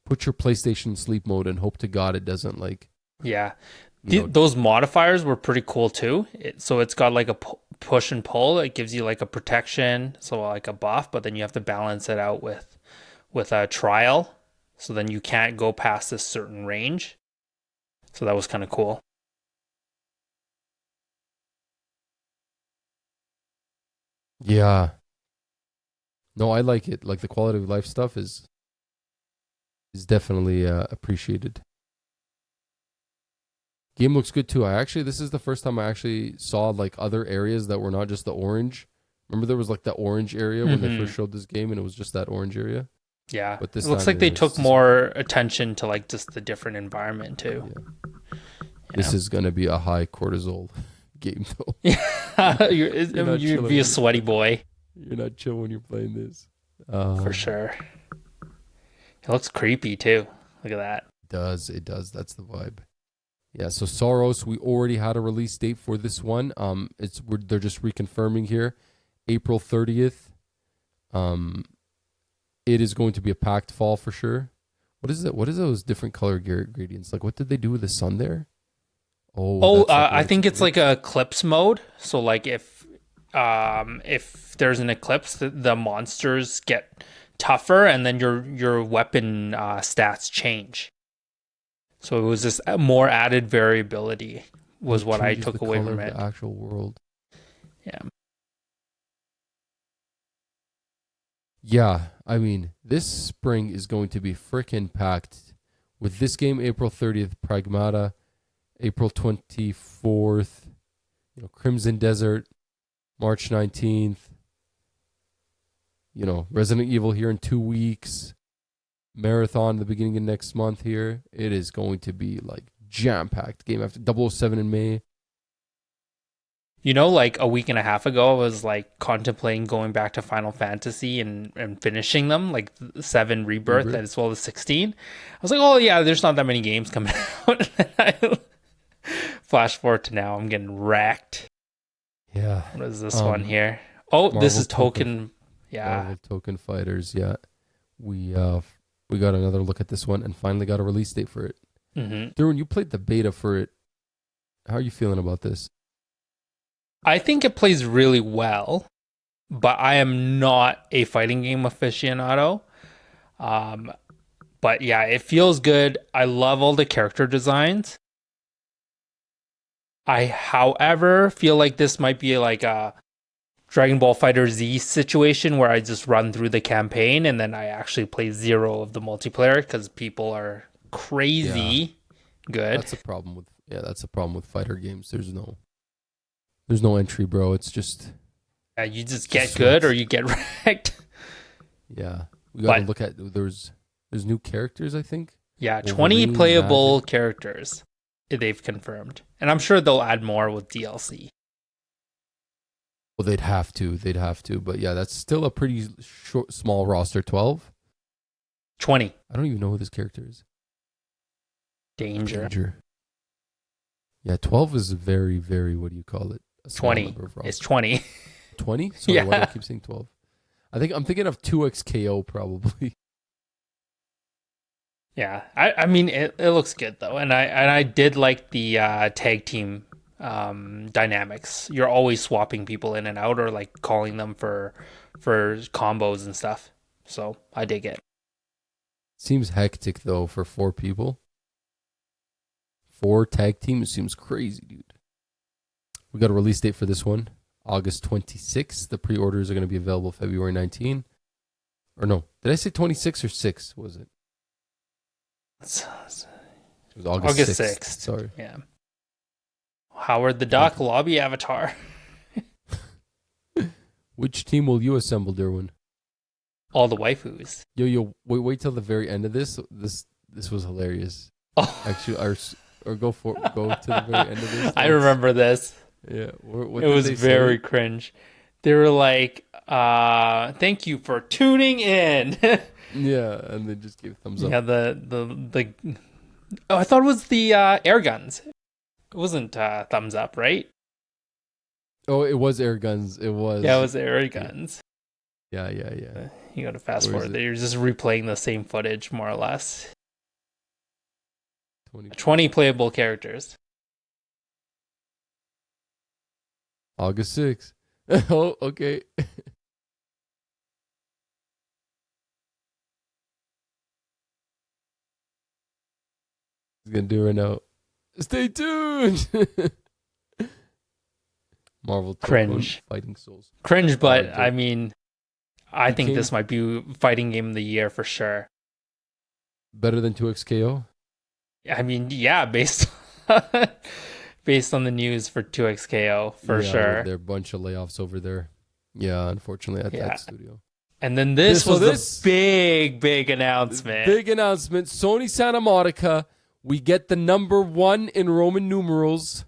put your PlayStation in sleep mode and hope to God it doesn't like... Yeah. Those modifiers were pretty cool too. So it's got like a push and pull. It gives you like a protection, so like a buff, but then you have to balance it out with a trial. So then you can't go past a certain range. So that was kind of cool. Yeah. No, I like it. Like the quality of life stuff is definitely appreciated. Game looks good too. This is the first time I actually saw like other areas that were not just the orange. Remember there was like that orange area when they first showed this game and it was just that orange area? Yeah. But this it looks time like they took just more attention to like just the different environment too. Yeah. This is going to be a high cortisol game though. Yeah. You'd be a sweaty boy. You're not chill when you're playing this. For sure. It looks creepy too. Look at that. It does. That's the vibe. Yeah, so Saros, we already had a release date for this one. They're just reconfirming here, April 30th. It is going to be a packed fall for sure. What is it? What is those different color gradients? Like, what did they do with the sun there? I think it's like a eclipse mode. So like if there's an eclipse, the monsters get tougher, and then your weapon stats change. So it was just more added variability was what I took away from it. The actual world. Yeah. Yeah, I mean, this spring is going to be freaking packed with this game. April 30th, Pragmata. April 24th, Crimson Desert. March 19th. Resident Evil here in 2 weeks. Marathon the beginning of next month here. It is going to be like jam-packed game after 007 in May. Like a week and a half ago, I was like contemplating going back to Final Fantasy and finishing them, like 7 Rebirth as well as 16. I was like, oh yeah, there's not that many games coming out. Flash forward to now, I'm getting wrecked. Yeah. What is this one here? Oh, Marvel this is Token. Yeah. Marvel Token Fighters. Yeah. We got another look at this one and finally got a release date for it. Durwin, you played the beta for it. How are you feeling about this? I think it plays really well, but I am not a fighting game aficionado. But yeah, it feels good. I love all the character designs. I, however, feel like this might be like a Dragon Ball Fighter Z situation where I just run through the campaign and then I actually play 0 of the multiplayer because people are crazy good. That's a problem with fighter games. There's no entry, bro. It's just you just get good or you get wrecked. Yeah, we gotta look at there's new characters. I think 20 playable characters they've confirmed, and I'm sure they'll add more with DLC. Well, they'd have to, but yeah, that's still a pretty small roster. 12, 20. I don't even know who this character is. Danger. Yeah, 12 is very, very, what do you call it? 20. It's 20. 20? Sorry, why do I keep saying 12? I'm thinking of 2XKO probably. Yeah, I mean it looks good though, and I did like the tag team dynamics. You're always swapping people in and out, or like calling them for combos and stuff. So I dig it. Seems hectic though for 4 people. 4 tag teams seems crazy, dude. We got a release date for this one, August 26th. The pre-orders are going to be available February 19. Or no, did I say 26 or 6? Was it? It was August 6th. Sorry. Yeah. Howard the Duck lobby avatar. Which team will you assemble, Durwin? All the waifus. Yo, wait till the very end of this. This was hilarious. Oh. Actually, go to the very end of this. I remember this. Yeah. It was very cringe. They were like, thank you for tuning in. Yeah, and they just gave thumbs up. Yeah, the I thought it was the air guns. It wasn't thumbs up, right? Oh, it was air guns. It was. Yeah, it was air guns. Yeah. You got to fast forward. You're just replaying the same footage, more or less. 20 playable characters. August 6th. Oh, okay. He's gonna do it right now. Stay tuned. Marvel Cringe. Fighting Souls. Cringe, but dude. I mean, I think this might be fighting game of the year for sure. Better than 2XKO? I mean, yeah, based based on the news for 2XKO for sure. There are a bunch of layoffs over there. Yeah, unfortunately at that studio. And then this was the big announcement. Big announcement. Sony Santa Monica. We get the number 1 in Roman numerals.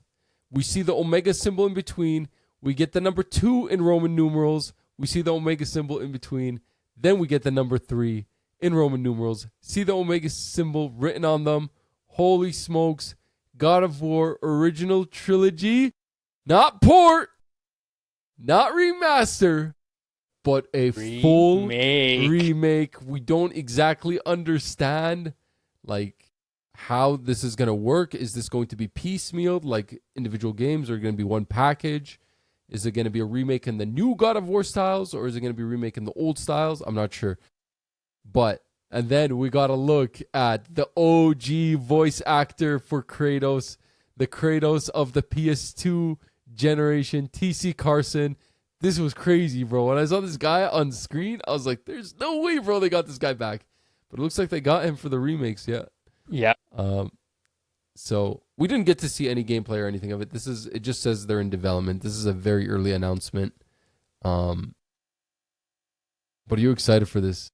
We see the Omega symbol in between. We get the number 2 in Roman numerals. We see the Omega symbol in between. Then we get the number 3 in Roman numerals. See the Omega symbol written on them. Holy smokes. God of War Original Trilogy. Not port. Not remaster. But a full remake. We don't exactly understand how this is going to work. Is this going to be piecemealed like individual games, or going to be one package? Is it going to be a remake in the new God of War styles, or is it going to be a remake in the old styles? I'm not sure. And then we got to look at the OG voice actor for Kratos, the Kratos of the PS2 generation, TC Carson. This was crazy, bro. When I saw this guy on screen, I was like, there's no way, bro, they got this guy back. But it looks like they got him for the remakes, yeah. Yeah. So we didn't get to see any gameplay or anything of it. It just says they're in development. This is a very early announcement. But are you excited for this?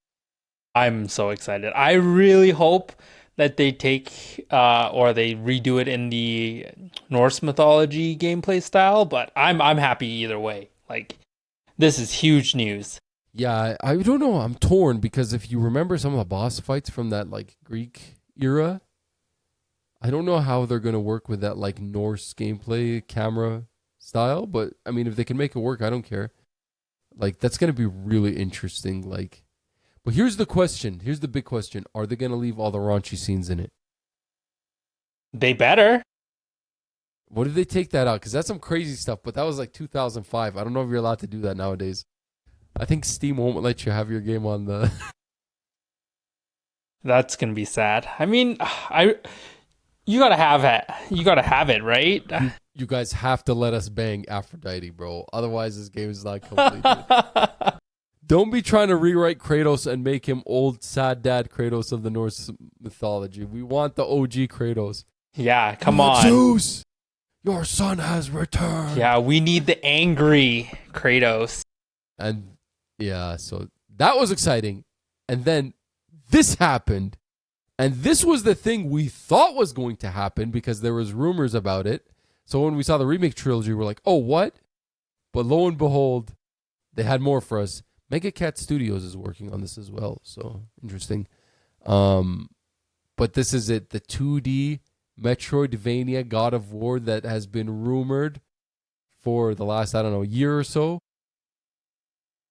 I'm so excited. I really hope that they take or they redo it in the Norse mythology gameplay style, but I'm happy either way. This is huge news. Yeah, I don't know. I'm torn because if you remember some of the boss fights from that Greek era, I don't know how they're going to work with that Norse gameplay camera style, but I mean, if they can make it work, I don't care. That's going to be really interesting. But here's the question. Here's the big question. Are they going to leave all the raunchy scenes in it? They better. What if they take that out? Because that's some crazy stuff, but that was 2005. I don't know if you're allowed to do that nowadays. I think Steam won't let you have your game on the... That's going to be sad. I mean, you got to have it. You got to have it, right? You guys have to let us bang Aphrodite, bro. Otherwise, this game is not complete. Don't be trying to rewrite Kratos and make him old, sad dad Kratos of the Norse mythology. We want the OG Kratos. Yeah, come on. Zeus, your son has returned. Yeah, we need the angry Kratos. And yeah, so that was exciting. And then this happened. And this was the thing we thought was going to happen because there was rumors about it. So when we saw the Remake trilogy, we're like, oh, what? But lo and behold, they had more for us. Mega Cat Studios is working on this as well. So interesting. But this is it. The 2D Metroidvania God of War that has been rumored for the last, year or so.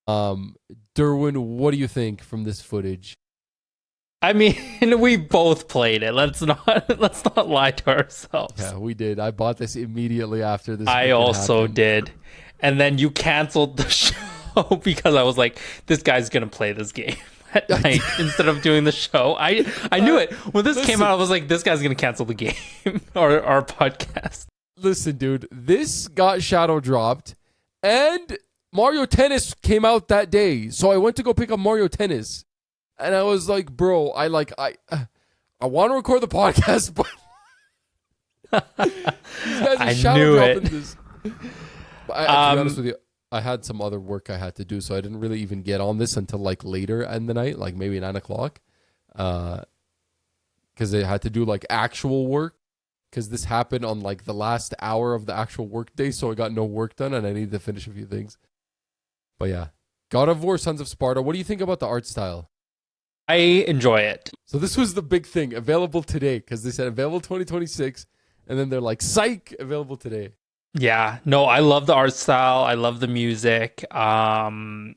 Durwin, what do you think from this footage? I mean, we both played it. Let's not lie to ourselves. Yeah, we did. I bought this immediately after this. I also did. And then you canceled the show because I was like, this guy's going to play this game at night instead of doing the show. I knew it. When this came out, I was like, this guy's going to cancel the game or our podcast. Listen, dude, this got shadow dropped and Mario Tennis came out that day. So I went to go pick up Mario Tennis. And I was like, bro, I want to record the podcast, but these guys are shadow dropping this. But to be honest with you, I had some other work I had to do, so I didn't really even get on this until later in the night, maybe 9 o'clock. Because they had to do actual work. Because this happened on the last hour of the actual work day, so I got no work done and I needed to finish a few things. But yeah, God of War, Sons of Sparta. What do you think about the art style? I enjoy it. So this was the big thing, available today, because they said available 2026, and then they're like, psych, available today. Yeah, no, I love the art style. I love the music. I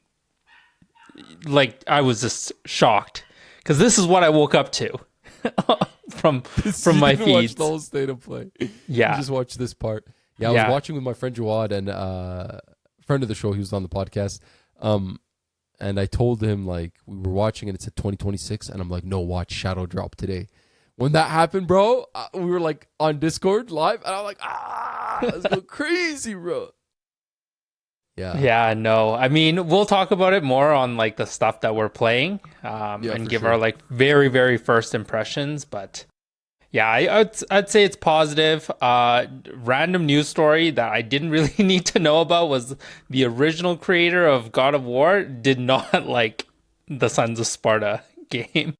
was just shocked because this is what I woke up to from my feed. Watch the whole state of play. Yeah, you just watch this part. Yeah, I was watching with my friend Jawad and friend of the show. He was on the podcast. And I told him, like, we were watching and it said 2026. And I'm like, no, watch Shadow drop today. When that happened, bro, we were like on Discord live. And I'm like, let's go crazy, bro. Yeah, no. I mean, we'll talk about it more on like the stuff that we're playing and give our like very, very first impressions. But yeah, I'd say it's positive. Random news story that I didn't really need to know about was the original creator of God of War did not like the Sons of Sparta game.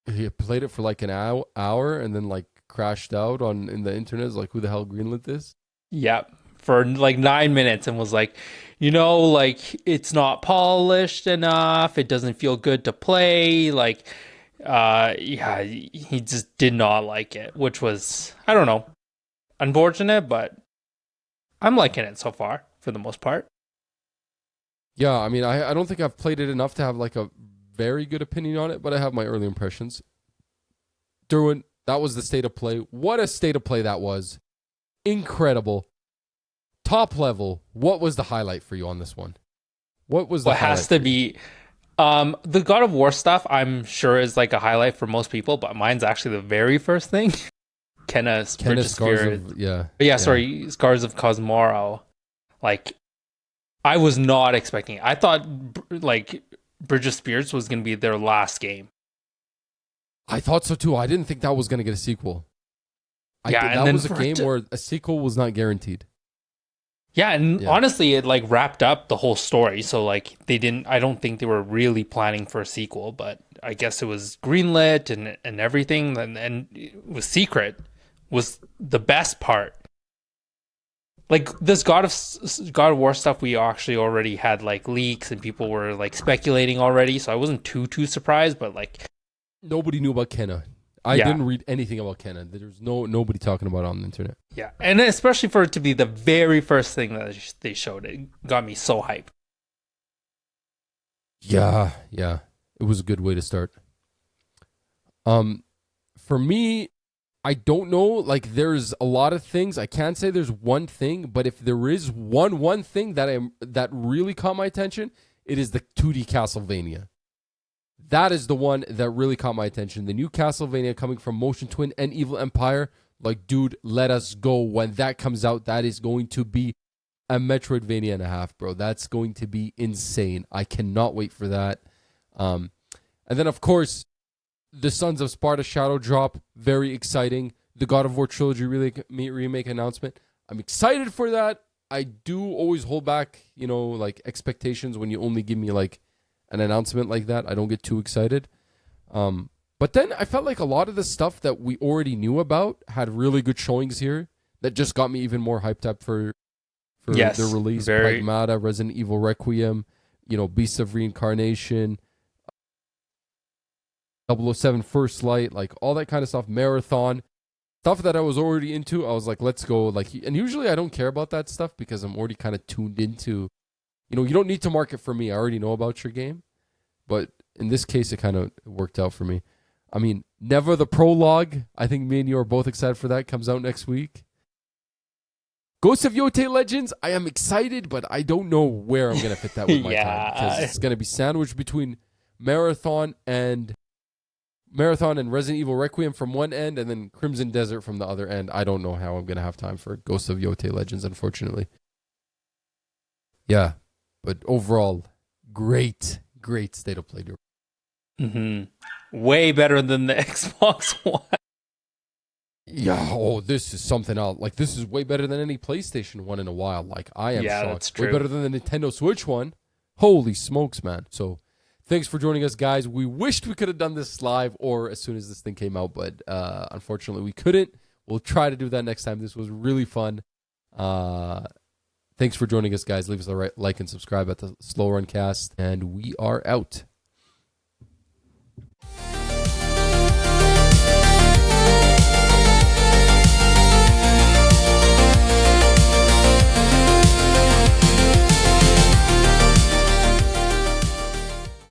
He played it for like an hour and then like crashed out in the internet. It's like, who the hell greenlit this? Yep. For like 9 minutes and was like, like it's not polished enough. It doesn't feel good to play. Like, he just did not like it, which was, I don't know, unfortunate, but I'm liking it so far for the most part. Yeah, I mean, I don't think I've played it enough to have like a very good opinion on it, but I have my early impressions. Durwin, that was the state of play. What a state of play that was. Incredible. Top level. What was the highlight for you on this one? What was the highlight? Has to be the God of War stuff, I'm sure is like a highlight for most people, but mine's actually the very first thing. Kenna's Scars of Scars of Kosmora. Like, I was not expecting it. I thought like Bridge of Spirits was going to be their last game. I thought so too. I didn't think that was going to get a sequel. That was a game where a sequel was not guaranteed. Yeah, and honestly, it like wrapped up the whole story. So like I don't think they were really planning for a sequel, but I guess it was greenlit and everything, and it was secret was the best part. Like this God of War stuff, we actually already had like leaks and people were like speculating already, so I wasn't too surprised. But like nobody knew about Kenna. I didn't read anything about Kenan. There's nobody talking about it on the internet. Yeah, and especially for it to be the very first thing that they showed, it got me so hyped. Yeah. It was a good way to start. For me, I don't know. Like, there's a lot of things. I can't say there's one thing, but if there is one thing that really caught my attention, it is the 2D Castlevania. That is the one that really caught my attention. The new Castlevania coming from Motion Twin and Evil Empire. Like, dude, let us go. When that comes out, that is going to be a Metroidvania and a half, bro. That's going to be insane. I cannot wait for that. And then, of course, the Sons of Sparta Shadow drop. Very exciting. The God of War Trilogy remake announcement. I'm excited for that. I do always hold back, like expectations when you only give me like an announcement like that. I don't get too excited. But then I felt like a lot of the stuff that we already knew about had really good showings here that just got me even more hyped up for the release. Pragmata, Resident Evil Requiem, Beasts of Reincarnation, 007 First Light, like all that kind of stuff, Marathon, stuff that I was already into. I was like, let's go. And usually I don't care about that stuff because I'm already kind of tuned into, you don't need to market for me. I already know about your game. But in this case, it kind of worked out for me. I mean, Neva the Prologue. I think me and you are both excited for that. Comes out next week. Ghosts of Yotei Legends. I am excited, but I don't know where I'm going to fit that with my time. Because it's going to be sandwiched between Marathon and Resident Evil Requiem from one end and then Crimson Desert from the other end. I don't know how I'm going to have time for Ghosts of Yotei Legends, unfortunately. Yeah. But overall, great state of play. Mm-hmm. Way better than the Xbox One. Yeah, this is something else. Like, this is way better than any PlayStation one in a while. Like, I am shocked. That's true. Way better than the Nintendo Switch one. Holy smokes, man. So, thanks for joining us, guys. We wished we could have done this live or as soon as this thing came out, but unfortunately we couldn't. We'll try to do that next time. This was really fun. Thanks for joining us, guys. Leave us a like and subscribe at the Slow Run Cast, and we are out.